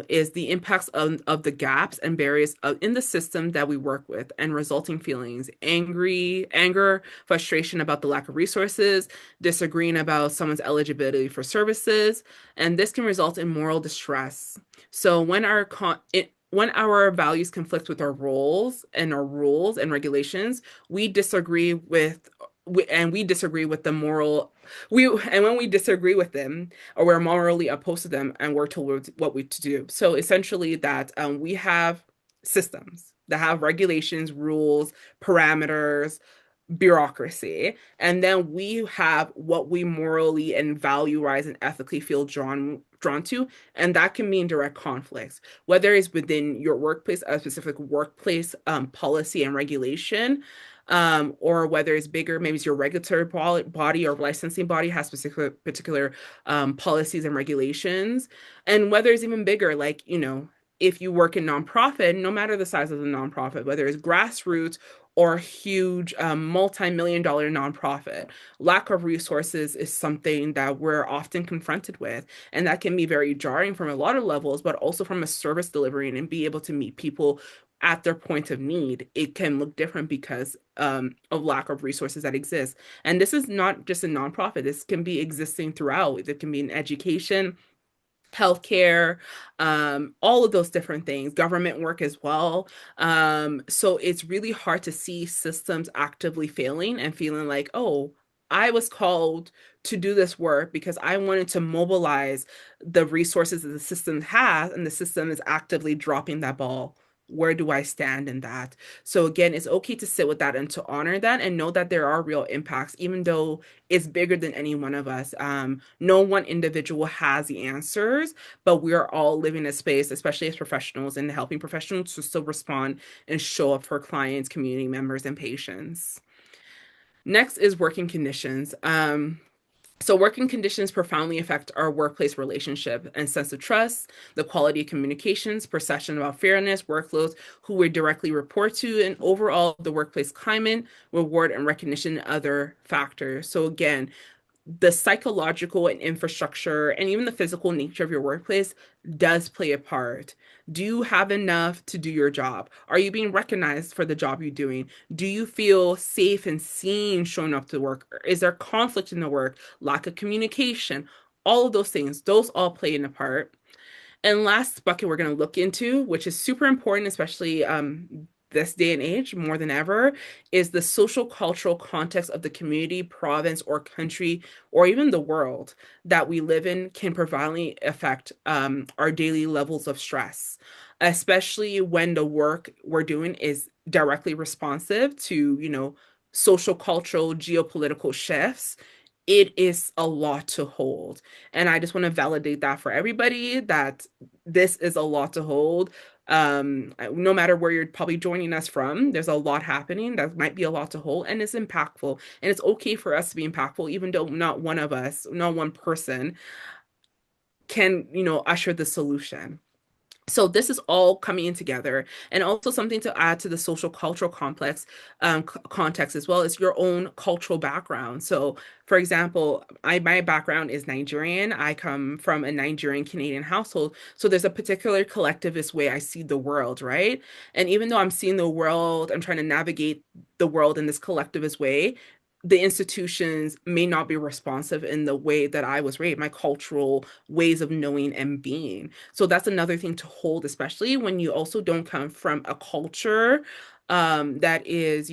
is the impacts of the gaps and barriers in the system that we work with and resulting feelings, anger, frustration about the lack of resources, disagreeing about someone's eligibility for services, and this can result in moral distress. So when our values conflict with our roles and our rules and regulations, we disagree with the moral and when we disagree with them or we're morally opposed to them and we're told what we to do. So essentially that we have systems that have regulations, rules, parameters, bureaucracy. And then we have what we morally and value-wise and ethically feel drawn to. And that can mean direct conflicts, whether it's within your workplace, a specific workplace policy and regulation, or whether it's bigger, maybe it's your regulatory body or licensing body has particular policies and regulations. And whether it's even bigger, like, if you work in nonprofit, no matter the size of the nonprofit, whether it's grassroots or huge multi-million dollar nonprofit. Lack of resources is something that we're often confronted with. And that can be very jarring from a lot of levels, but also from a service delivery and be able to meet people at their point of need. It can look different because of lack of resources that exist. And this is not just a nonprofit, this can be existing throughout. It can be in education, healthcare, all of those different things, government work as well. So it's really hard to see systems actively failing and feeling like, oh, I was called to do this work because I wanted to mobilize the resources that the system has, and the system is actively dropping that ball. Where do I stand in that? So again, it's okay to sit with that and to honor that and know that there are real impacts, even though it's bigger than any one of us. No one individual has the answers, but we are all living a space, especially as professionals and helping professionals to still respond and show up for clients, community members, and patients. Next is working conditions. So, working conditions profoundly affect our workplace relationship and sense of trust, the quality of communications, perception about fairness, workloads, who we directly report to, and overall the workplace climate, reward and recognition, and other factors. So, again, the psychological and infrastructure and even the physical nature of your workplace does play a part. Do you have enough to do your job? Are you being recognized for the job you're doing? Do you feel safe and seen showing up to work? Is there conflict in the work? Lack of communication? All of those things, those all play in a part. And last bucket we're going to look into, which is super important, especially this day and age more than ever, is the social cultural context of the community, province, or country, or even the world that we live in can profoundly affect our daily levels of stress, especially when the work we're doing is directly responsive to, social, cultural, geopolitical shifts. It is a lot to hold. And I just want to validate that for everybody that this is a lot to hold. No matter where you're probably joining us from, there's a lot happening that might be a lot to hold, and it's impactful. And it's okay for us to be impactful, even though not one of us, not one person can, usher the solution. So this is all coming in together, and also something to add to the social cultural complex context as well is your own cultural background. So, for example, my background is Nigerian. I come from a Nigerian Canadian household, so there's a particular collectivist way I see the world, right? And even though I'm seeing the world, I'm trying to navigate the world in this collectivist way. The institutions may not be responsive in the way that I was raised, my cultural ways of knowing and being. So that's another thing to hold, especially when you also don't come from a culture that is,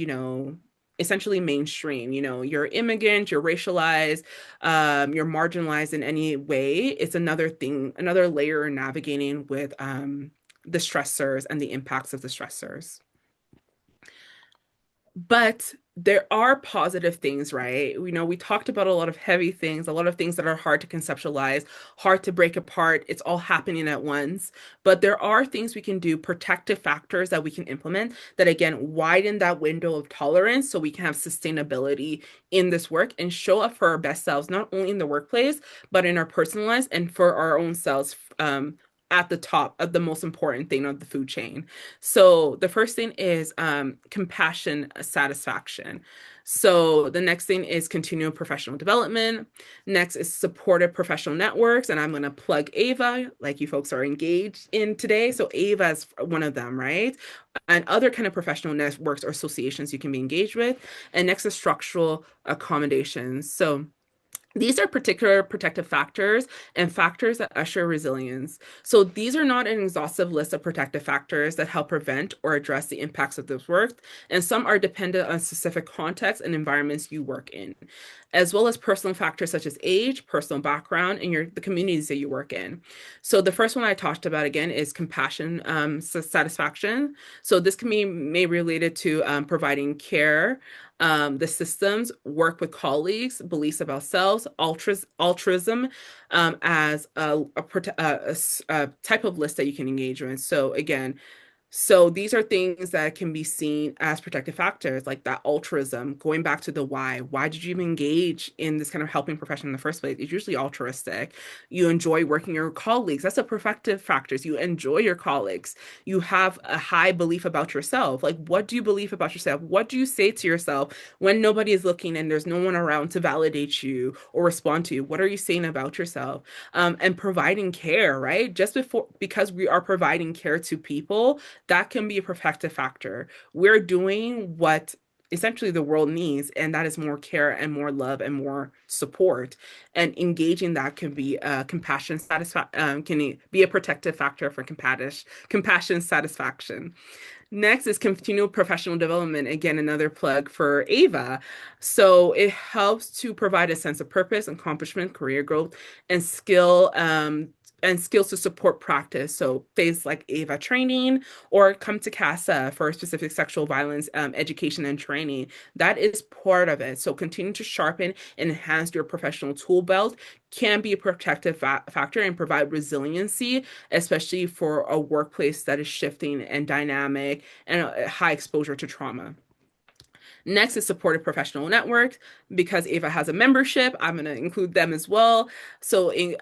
essentially mainstream. You're immigrant, you're racialized, you're marginalized in any way. It's another thing, another layer navigating with the stressors and the impacts of the stressors. But there are positive things, right? We talked about a lot of heavy things, a lot of things that are hard to conceptualize, hard to break apart. It's all happening at once. But there are things we can do, protective factors that we can implement that, again, widen that window of tolerance so we can have sustainability in this work and show up for our best selves, not only in the workplace, but in our personal lives and for our own selves. At the top of the most important thing of the food chain. So the first thing is compassion satisfaction. So the next thing is continual professional development. Next is supportive professional networks. And I'm going to plug AVA, like you folks are engaged in today. So AVA is one of them, right? And other kind of professional networks or associations you can be engaged with. And next is structural accommodations. So These are particular protective factors and factors that usher resilience. So these are not an exhaustive list of protective factors that help prevent or address the impacts of this work, and some are dependent on specific contexts and environments you work in, as well as personal factors such as age, personal background, and the communities that you work in. So the first one I talked about again is compassion satisfaction. So this can be may related to providing care, the systems, work with colleagues, beliefs about selves, altruism as a type of list that you can engage in. So again, so these are things that can be seen as protective factors, like that altruism, going back to the why. Why did you even engage in this kind of helping profession in the first place? It's usually altruistic. You enjoy working with your colleagues. That's a protective factors. You enjoy your colleagues. You have a high belief about yourself. Like, what do you believe about yourself? What do you say to yourself when nobody is looking and there's no one around to validate you or respond to you? What are you saying about yourself? And providing care, right? Just before, because we are providing care to people, that can be a protective factor. We're doing what essentially the world needs, and that is more care and more love and more support. And engaging that can be a compassion satisfaction, can be a protective factor for compassion satisfaction. Next is continual professional development. Again, another plug for Ava. So it helps to provide a sense of purpose, accomplishment, career growth, and and skills to support practice. So things like Ava training or come to CASA for specific sexual violence education and training. That is part of it. So continue to sharpen and enhance your professional tool belt can be a protective factor and provide resiliency, especially for a workplace that is shifting and dynamic and a high exposure to trauma. Next is supportive professional networks. Because Ava has a membership, I'm going to include them as well. So it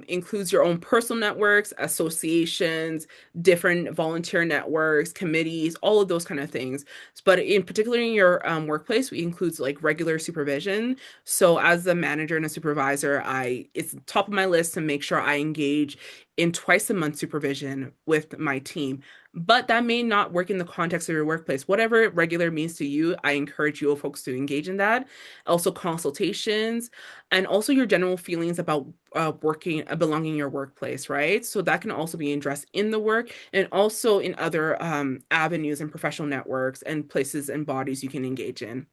includes your own personal networks, associations, different volunteer networks, committees, all of those kind of things. But in particular in your workplace, we includes like regular supervision. So as a manager and a supervisor, it's top of my list to make sure I engage in twice a month supervision with my team. But that may not work in the context of your workplace. Whatever regular means to you, I encourage you folks to engage in that. Also, consultations, and also your general feelings about belonging in your workplace, right? So that can also be addressed in the work and also in other avenues and professional networks and places and bodies you can engage in.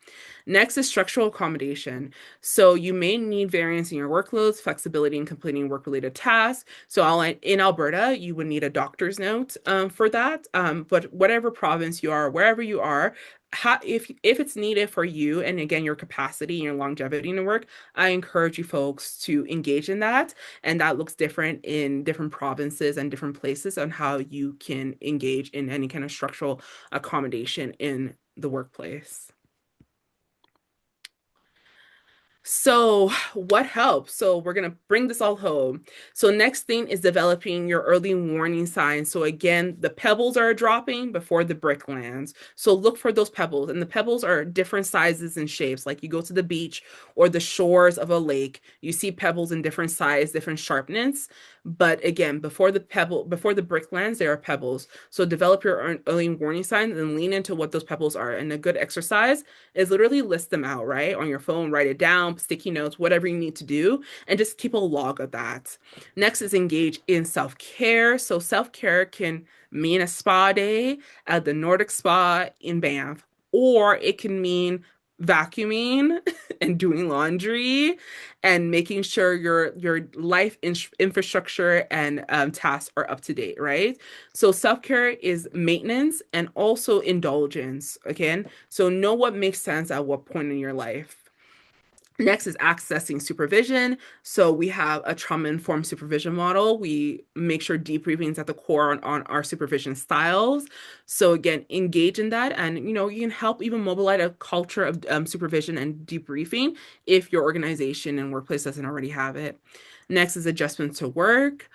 Next is structural accommodation. So you may need variance in your workloads, flexibility in completing work-related tasks. So in Alberta, you would need a doctor's note for that. But whatever province you are, wherever you are, if it's needed for you, and again, your capacity and your longevity in the work, I encourage you folks to engage in that. And that looks different in different provinces and different places on how you can engage in any kind of structural accommodation in the workplace. So, what helps? So, we're going to bring this all home. So, next thing is developing your early warning signs. So, again, the pebbles are dropping before the brick lands. So, look for those pebbles. And the pebbles are different sizes and shapes. Like you go to the beach or the shores of a lake, you see pebbles in different size, different sharpness. But again, before the brick lands, there are pebbles. So, develop your early warning signs and lean into what those pebbles are. And a good exercise is literally list them out, right? On your phone, write it down, sticky notes, whatever you need to do, and just keep a log of that. Next is engage in self-care. So self-care can mean a spa day at the Nordic Spa in Banff, or it can mean vacuuming and doing laundry and making sure your life infrastructure and tasks are up to date, right? So self-care is maintenance and also indulgence. Again, so know what makes sense at what point in your life. Next is accessing supervision. So we have a trauma-informed supervision model. We make sure debriefing is at the core on our supervision styles. So again, engage in that, and you can help even mobilize a culture of supervision and debriefing if your organization and workplace doesn't already have it. Next is adjustments to work.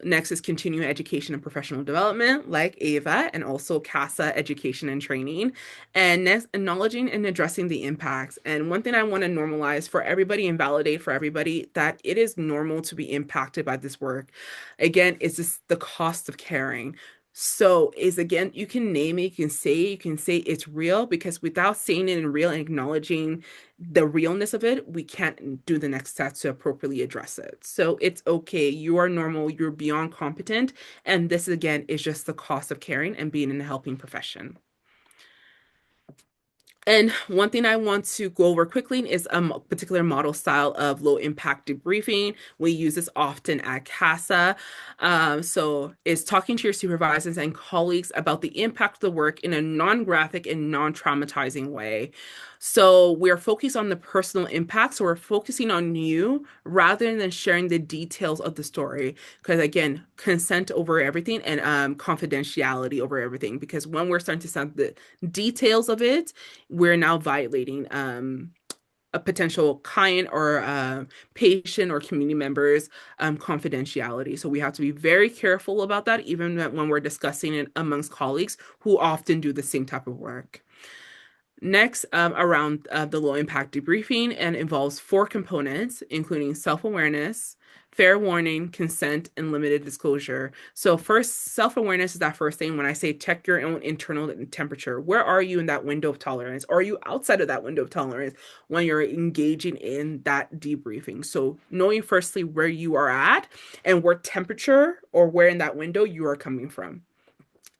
Next is continuing education and professional development, like AVA, and also CASA education and training. And next, acknowledging and addressing the impacts. And one thing I want to normalize for everybody and validate for everybody that it is normal to be impacted by this work. Again, it's just the cost of caring. So is again, you can name it, you can say it's real because without saying it in real and acknowledging the realness of it, we can't do the next steps to appropriately address it. So it's okay. You are normal, you're beyond competent. And this again is just the cost of caring and being in a helping profession. And one thing I want to go over quickly is a particular model style of low impact debriefing. We use this often at CASA. So it's talking to your supervisors and colleagues about the impact of the work in a non-graphic and non-traumatizing way. So we're focused on the personal impact. So we're focusing on you rather than sharing the details of the story. Because again, consent over everything and confidentiality over everything. Because when we're starting to send the details of it, we're now violating a potential client or patient or community members' confidentiality. So we have to be very careful about that, even when we're discussing it amongst colleagues who often do the same type of work. Next, around the low impact debriefing and involves four components, including self-awareness, fair warning, consent, and limited disclosure. So first, self-awareness is that first thing when I say check your own internal temperature. Where are you in that window of tolerance? Are you outside of that window of tolerance when you're engaging in that debriefing? So knowing firstly where you are at and where temperature or where in that window you are coming from.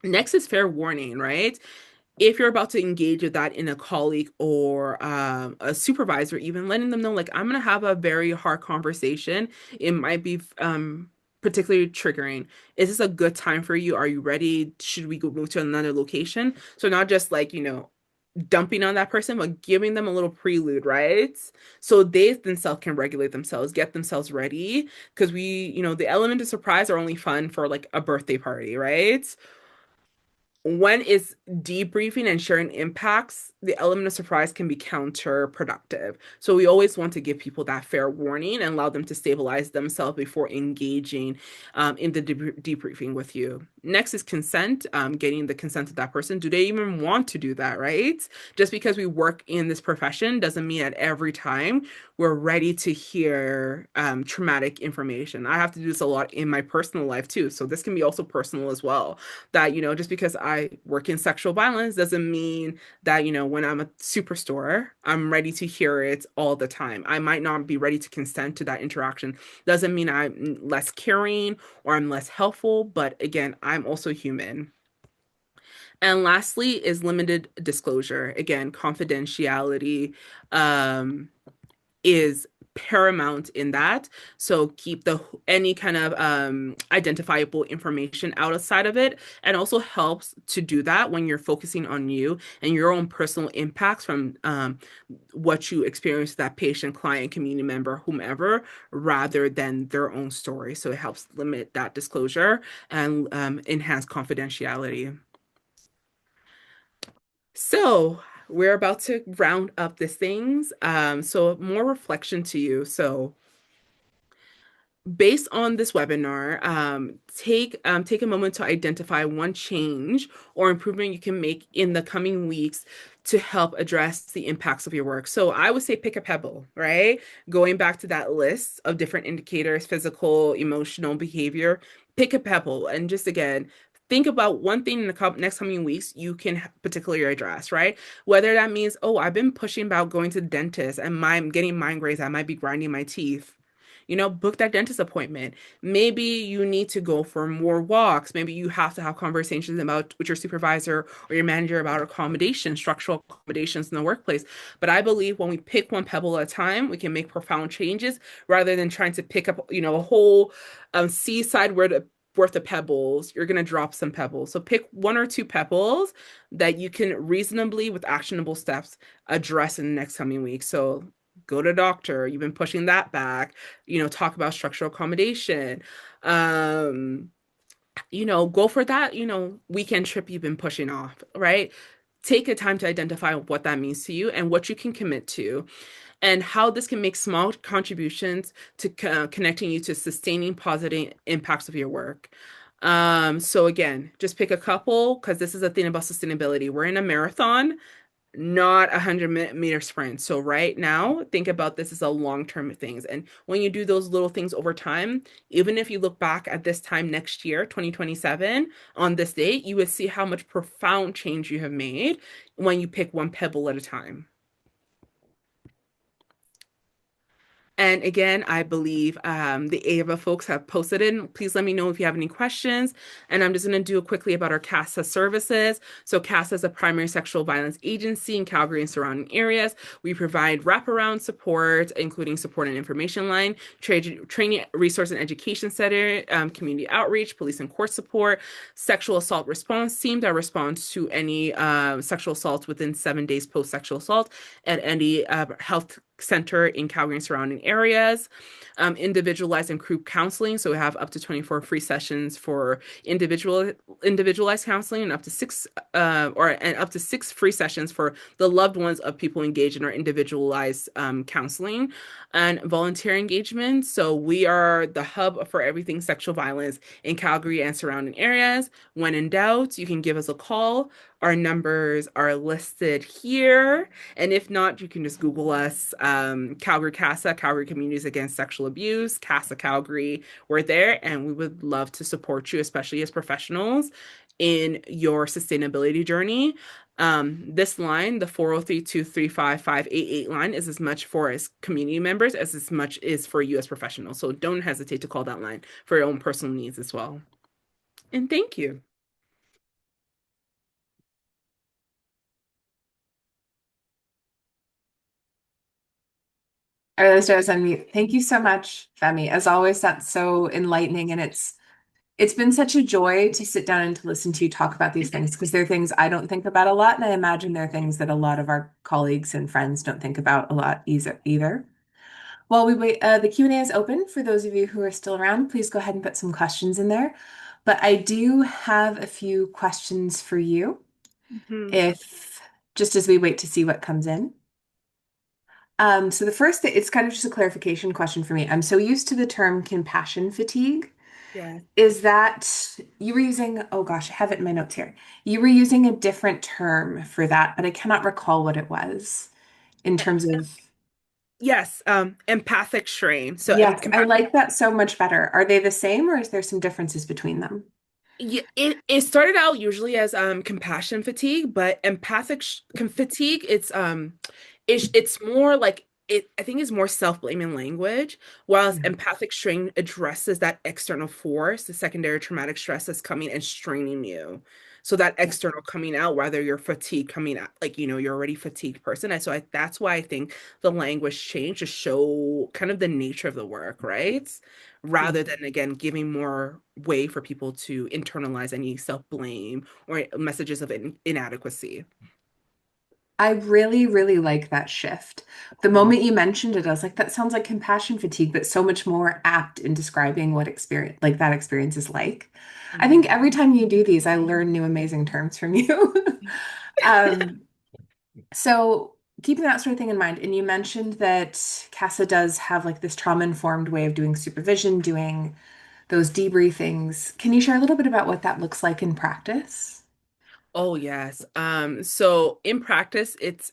Next is fair warning, right? If you're about to engage with that in a colleague or a supervisor, even letting them know, like, I'm going to have a very hard conversation. It might be particularly triggering. Is this a good time for you? Are you ready? Should we go move to another location? So not just like, dumping on that person, but giving them a little prelude, right? So they themselves can regulate themselves, get themselves ready. Because the element of surprise are only fun for like a birthday party, right? When is debriefing and sharing impacts, the element of surprise can be counterproductive. So we always want to give people that fair warning and allow them to stabilize themselves before engaging in the debriefing with you. Next is consent, getting the consent of that person. Do they even want to do that, right? Just because we work in this profession doesn't mean at every time we're ready to hear traumatic information. I have to do this a lot in my personal life too. So this can be also personal as well that, just because I work in sexual violence doesn't mean that, when I'm a superstore, I'm ready to hear it all the time. I might not be ready to consent to that interaction. Doesn't mean I'm less caring or I'm less helpful, but again, I'm also human. And lastly is limited disclosure. Again, confidentiality. Is paramount in that. So keep the any kind of identifiable information outside of it, and also helps to do that when you're focusing on you and your own personal impacts from what you experience with that patient, client, community member, whomever, rather than their own story. So it helps limit that disclosure and enhance confidentiality. So we're about to round up these things. So more reflection to you. So based on this webinar, take a moment to identify one change or improvement you can make in the coming weeks to help address the impacts of your work. So I would say pick a pebble, right? Going back to that list of different indicators, physical, emotional, behavior, pick a pebble and just again, think about one thing in the next coming weeks you can particularly address, right? Whether that means, oh, I've been pushing about going to the dentist and I'm getting migraines, I might be grinding my teeth. Book that dentist appointment. Maybe you need to go for more walks. Maybe you have to have conversations about with your supervisor or your manager about accommodation, structural accommodations in the workplace. But I believe when we pick one pebble at a time, we can make profound changes rather than trying to pick up, a whole seaside worth of pebbles. You're going to drop some pebbles. So pick one or two pebbles that you can reasonably, with actionable steps, address in the next coming weeks. So go to doctor. You've been pushing that back. Talk about structural accommodation. Go for that, weekend trip you've been pushing off, right? Take a time to identify what that means to you and what you can commit to, and how this can make small contributions to connecting you to sustaining positive impacts of your work. So again, just pick a couple because this is a thing about sustainability. We're in a marathon, not a 100-meter sprint. So right now, think about this as a long-term things. And when you do those little things over time, even if you look back at this time next year, 2027, on this date, you would see how much profound change you have made when you pick one pebble at a time. And again, I believe the AVA folks have posted in. Please let me know if you have any questions. And I'm just going to do quickly about our CASA services. So CASA is a primary sexual violence agency in Calgary and surrounding areas. We provide wraparound support, including support and information line, training, resource and education center, community outreach, police and court support, sexual assault response team that responds to any sexual assaults within 7 days post sexual assault, and any health center in Calgary and surrounding areas. Individualized and group counseling. So we have up to 24 free sessions for individualized counseling, and up to six free sessions for the loved ones of people engaged in our individualized counseling and volunteer engagement. So we are the hub for everything sexual violence in Calgary and surrounding areas. When in doubt, you can give us a call. Our numbers are listed here. And if not, you can just Google us, Calgary CASA, Calgary Communities Against Sexual Abuse, CASA Calgary. We're there, and we would love to support you, especially as professionals, in your sustainability journey. This line, the 403-235-588 line, is as much for as community members as much is for you as professionals. So don't hesitate to call that line for your own personal needs as well. And thank you. I realized I was on mute. Thank you so much, Femi. As always, that's so enlightening, and it's been such a joy to sit down and to listen to you talk about these things, because they're things I don't think about a lot, and I imagine they're things that a lot of our colleagues and friends don't think about a lot either. While we wait, the Q&A is open for those of you who are still around. Please go ahead and put some questions in there. But I do have a few questions for you, Mhm. if just as we wait to see what comes in. So the first thing, it's kind of just a clarification question for me. I'm so used to the term compassion fatigue. Yeah. Is that you were using, oh gosh, I have it in my notes here. You were using a different term for that, but I cannot recall what it was in terms of, Yes, empathic strain. So yes, I like that so much better. Are they the same, or is there some differences between them? yeah, it started out usually as compassion fatigue, but fatigue, it's more like it I think it's more self-blaming language, whilst Mhm. empathic strain addresses that external force, the secondary traumatic stress that's coming and straining you. So that external coming out, whether you're fatigued coming out, like you're already a fatigued person. And so that's why I think the language changed to show kind of the nature of the work, right? Rather than again giving more way for people to internalize any self-blame or messages of inadequacy. I really, really like that shift. The moment you mentioned it, I was like, that sounds like compassion fatigue, but so much more apt in describing what experience, like that experience is like. I think Mhm. every time you do these, I learn new amazing terms from you. Um, so keeping that sort of thing in mind, and you mentioned that CASA does have like this trauma-informed way of doing supervision, doing those debriefings. Can you share a little bit about what that looks like in practice? Oh yes. So in practice, it's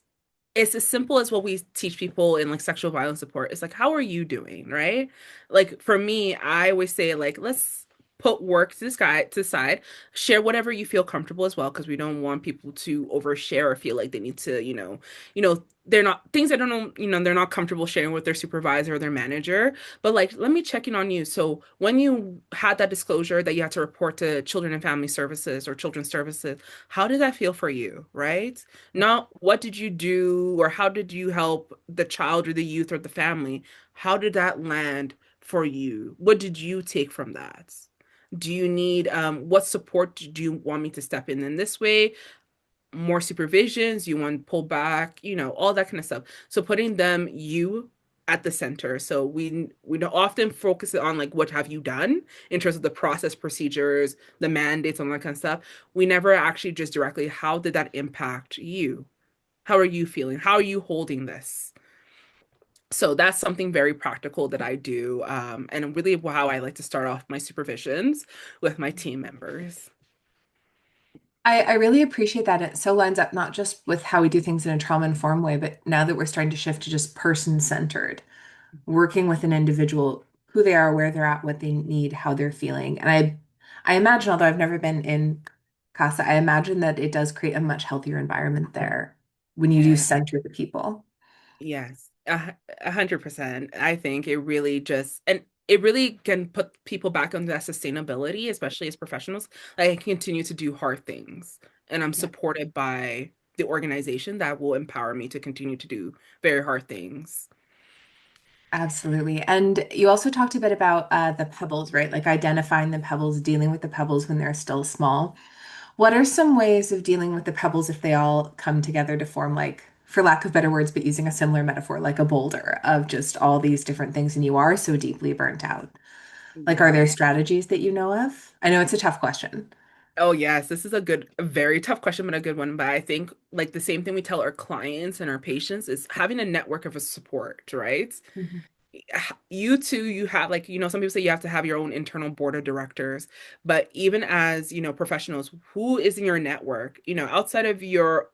as simple as what we teach people in like sexual violence support. It's like, how are you doing, right? Like for me, I always say like, let's put work to the side, share whatever you feel comfortable as well, because we don't want people to overshare or feel like they need to, they're not things that don't know, they're not comfortable sharing with their supervisor or their manager. But like, let me check in on you. So when you had that disclosure that you had to report to Children and Family Services or Children's Services, how did that feel for you, right? Not what did you do or how did you help the child or the youth or the family? How did that land for you? What did you take from that? Do you need what support do you want me to step in this way? More supervisions, you want to pull back, all that kind of stuff. So putting you at the center. So we don't often focus on like what have you done in terms of the process procedures, the mandates, and all that kind of stuff. We never actually just directly, how did that impact you? How are you feeling? How are you holding this? So that's something very practical that I do, and really how I like to start off my supervisions with my team members. I really appreciate that. It so lines up not just with how we do things in a trauma-informed way, but now that we're starting to shift to just person-centered, working with an individual, who they are, where they're at, what they need, how they're feeling. And I imagine, although I've never been in CASA, I imagine that it does create a much healthier environment there when you do Yeah. center the people. Yes, 100%. I think it really just, and it really can put people back on that sustainability, especially as professionals. Like, I continue to do hard things, and I'm Yeah, supported by the organization that will empower me to continue to do very hard things. absolutely. And you also talked a bit about the pebbles, right? Like identifying the pebbles, dealing with the pebbles when they're still small. What are some ways of dealing with the pebbles if they all come together to form, like, for lack of better words, but using a similar metaphor, like a boulder of just all these different things, and you are so deeply burnt out? Like, are there Yeah. strategies that you know of? I know it's a tough question. Oh, yes, this is a very tough question, but a good one. But I think like the same thing we tell our clients and our patients is having a network of a support, right? Mhm. You too, you have like, some people say you have to have your own internal board of directors, but even as, professionals, who is in your network, outside of your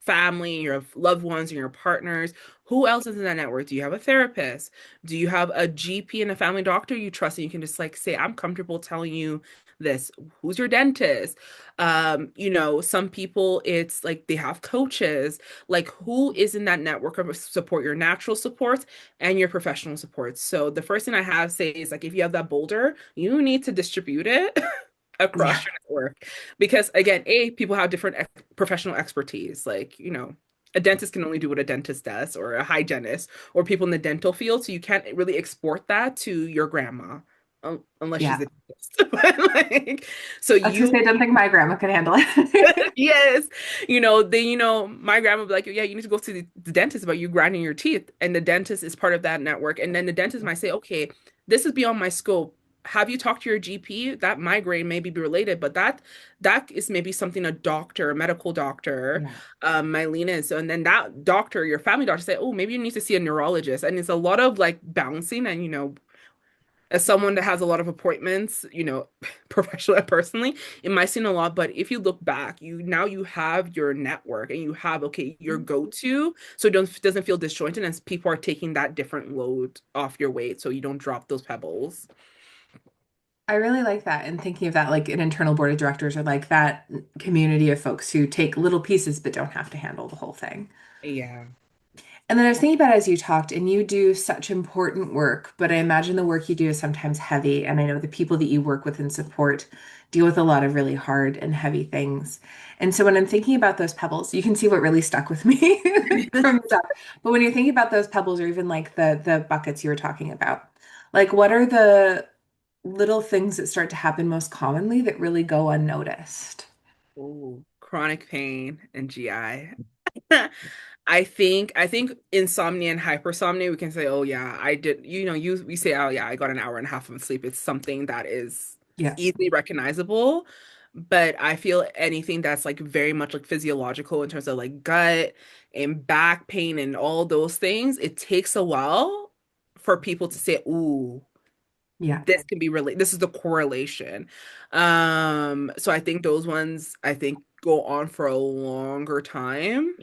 family, your loved ones, and your partners, who else is in that network? Do you have a therapist? Do you have a GP and a family doctor you trust and you can just like say, I'm comfortable telling you this? Who's your dentist? Some people it's like they have coaches. Like who is in that network of support, your natural supports and your professional supports. So the first thing I have say is like if you have that boulder, you need to distribute it Yeah, across your network because again, people have different professional expertise. Like, a dentist can only do what a dentist does or a hygienist or people in the dental field, so you can't really export that to your grandma unless she's yeah. a dentist. But, like, so I was gonna you say, I don't think my grandma could handle it. yes. My grandma would be like, yeah, you need to go to the dentist about you grinding your teeth. And the dentist is part of that network. And then the dentist might say, okay, this is beyond my scope. Have you talked to your GP? That migraine may be related, but that is maybe something a doctor, a medical doctor, Yeah. might lean in. So, and then that doctor, your family doctor, say, oh, maybe you need to see a neurologist. And it's a lot of like bouncing and as someone that has a lot of appointments, professionally and personally, it might seem a lot, but if you look back, you have your network and you have okay, your go-to, so it doesn't feel disjointed and people are taking that different load off your weight so you don't drop those pebbles. I really like that, and thinking of that like an internal board of directors or like that community of folks who take little pieces but don't have to handle the whole thing. Yeah. And then I was thinking about as you talked, and you do such important work, but I imagine the work you do is sometimes heavy. And I know the people that you work with and support deal with a lot of really hard and heavy things. And so when I'm thinking about those pebbles, you can see what really stuck with me from the top. But when you're thinking about those pebbles, or even like the buckets you were talking about, like what are the little things that start to happen most commonly that really go unnoticed? Ooh, chronic pain and GI. I think insomnia and hypersomnia, we can say, oh yeah, I did, we say, oh yeah, I got an hour and a half of sleep. It's something that is Yeah. easily recognizable. But I feel anything that's like very much like physiological in terms of like gut and back pain and all those things, it takes a while for people to say, ooh, Yeah. this can be really, this is the correlation. So I think those ones I think go on for a longer time.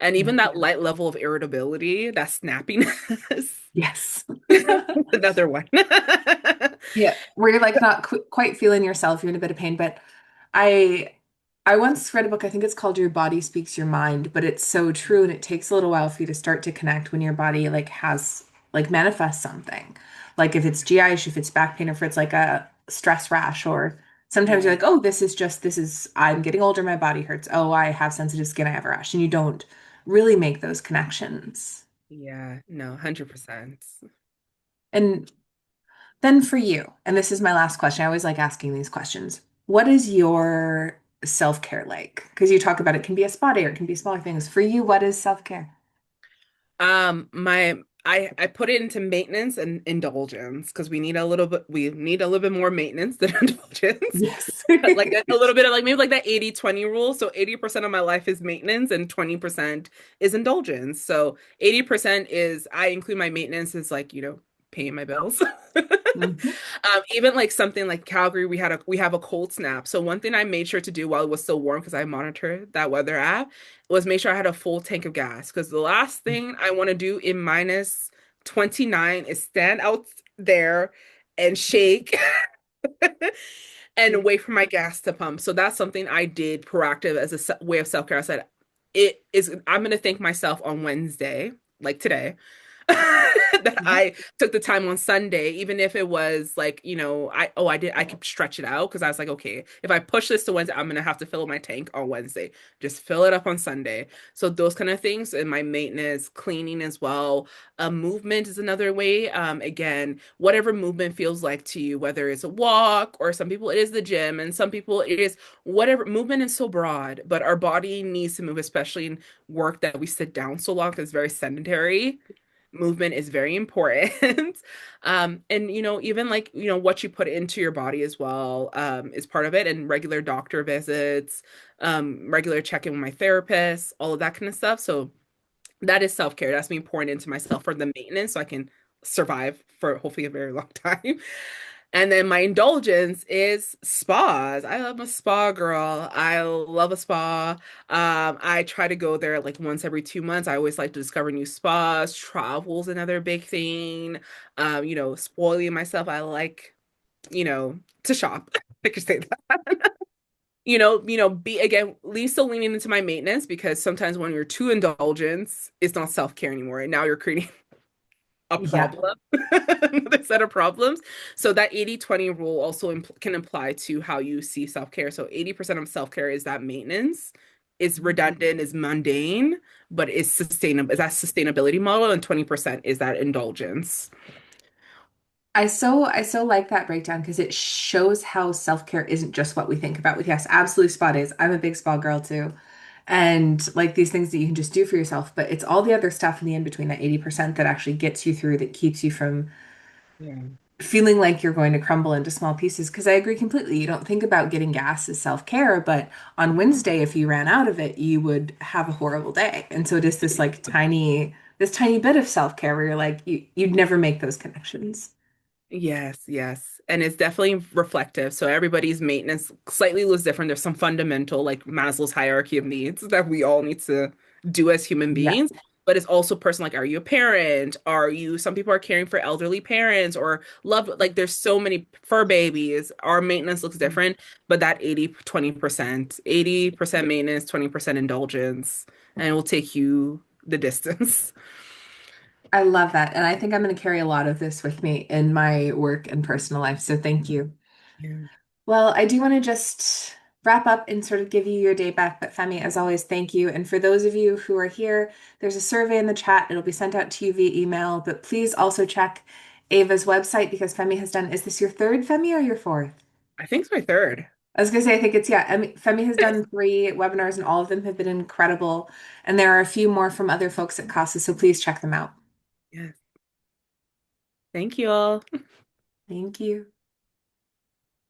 And Yeah. even that light level of irritability, that snappiness, Yes. another one. Yeah, where you're like not qu quite feeling yourself, you're in a bit of pain. But I I once read a book, I think it's called Your Body Speaks Your Mind, but it's so true, and it takes a little while for you to start to connect when your body like has like manifests something. Like if it's GI issue, if it's back pain, or if it's like a stress rash, or sometimes you're Yeah, like, oh, this is I'm getting older, my body hurts. Oh, I have sensitive skin, I have a rash. And you don't really make those connections. yeah, no, 100%. And then for you, and this is my last question, I always like asking these questions. What is your self-care like? Because you talk about it can be a spa day or it can be smaller things. For you, what is self-care? My I put it into maintenance and indulgence because we need a little bit more maintenance than indulgence. Yes. Like a little bit of like maybe like that 80-20 rule. So 80% of my life is maintenance and 20% is indulgence. So 80% is I include my maintenance as like, paying my bills. Mhm. Even like something like Calgary, we have a cold snap. So one thing I made sure to do while it was still warm, because I monitor that weather app, was make sure I had a full tank of gas. Because the last thing I want to do in minus 29 is stand out there and shake and wait for my gas to pump. So that's something I did proactive as a way of self-care. I said, I'm going to thank myself on Wednesday, like today, that Yeah. I took the time on Sunday, even if it was like, I could stretch it out because I was like, okay, if I push this to Wednesday, I'm gonna have to fill up my tank on Wednesday. Just fill it up on Sunday. So those kind of things, and my maintenance, cleaning as well. Movement is another way. Again, whatever movement feels like to you, whether it's a walk or some people it is the gym, and some people it is whatever. Movement is so broad, but our body needs to move, especially in work that we sit down so long because it's very sedentary. Movement is very important. And even like, what you put into your body as well, is part of it, and regular doctor visits, regular check-in with my therapist, all of that kind of stuff. So that is self-care. That's me pouring into myself for the maintenance so I can survive for hopefully a very long time. And then my indulgence is spas. I love a spa girl. I love a spa. I try to go there like once every 2 months. I always like to discover new spas. Travel's another big thing. Spoiling myself. I like, to shop. I could say that. Be again, still leaning into my maintenance because sometimes when you're too indulgent, it's not self-care anymore. And now you're creating a Yeah. problem, another set of problems. So that 80/20 rule also can apply to how you see self-care. So 80% of self-care is that maintenance, is redundant, is mundane, but is sustainable, is that sustainability model, and 20% is that indulgence. I so like that breakdown because it shows how self-care isn't just what we think about with yes, absolutely spa days. I'm a big spa girl too. And like these things that you can just do for yourself, but it's all the other stuff in the in between that 80% that actually gets you through, that keeps you from Yeah. feeling like you're going to crumble into small pieces. Because I agree completely. You don't think about getting gas as self-care, but on Wednesday, if you ran out of it, you would have a horrible day. And so it is this tiny bit of self-care where you're like, you'd never make those connections. Yes, yes. And it's definitely reflective. So everybody's maintenance slightly looks different. There's some fundamental, like Maslow's hierarchy of needs that we all need to do as human Yeah. beings. But it's also personal. Like, are you a parent? Some people are caring for elderly parents or like there's so many fur babies. Our maintenance looks different, but that 80/20%, 80% maintenance, 20% indulgence, and it will take you the distance. I love that. And I think I'm going to carry a lot of this with me in my work and personal life. So thank you. Yeah. Well, I do want to just wrap up and sort of give you your day back. But Femi, as always, thank you. And for those of you who are here, there's a survey in the chat. It'll be sent out to you via email. But please also check Ava's website because Femi has done, is this your third Femi or your fourth? I think it's my third. I was gonna say, I think it's, yeah. I mean, Femi has done 3 webinars and all of them have been incredible. And there are a few more from other folks at CASA, so please check them out. Yes. Thank you all. Thank you.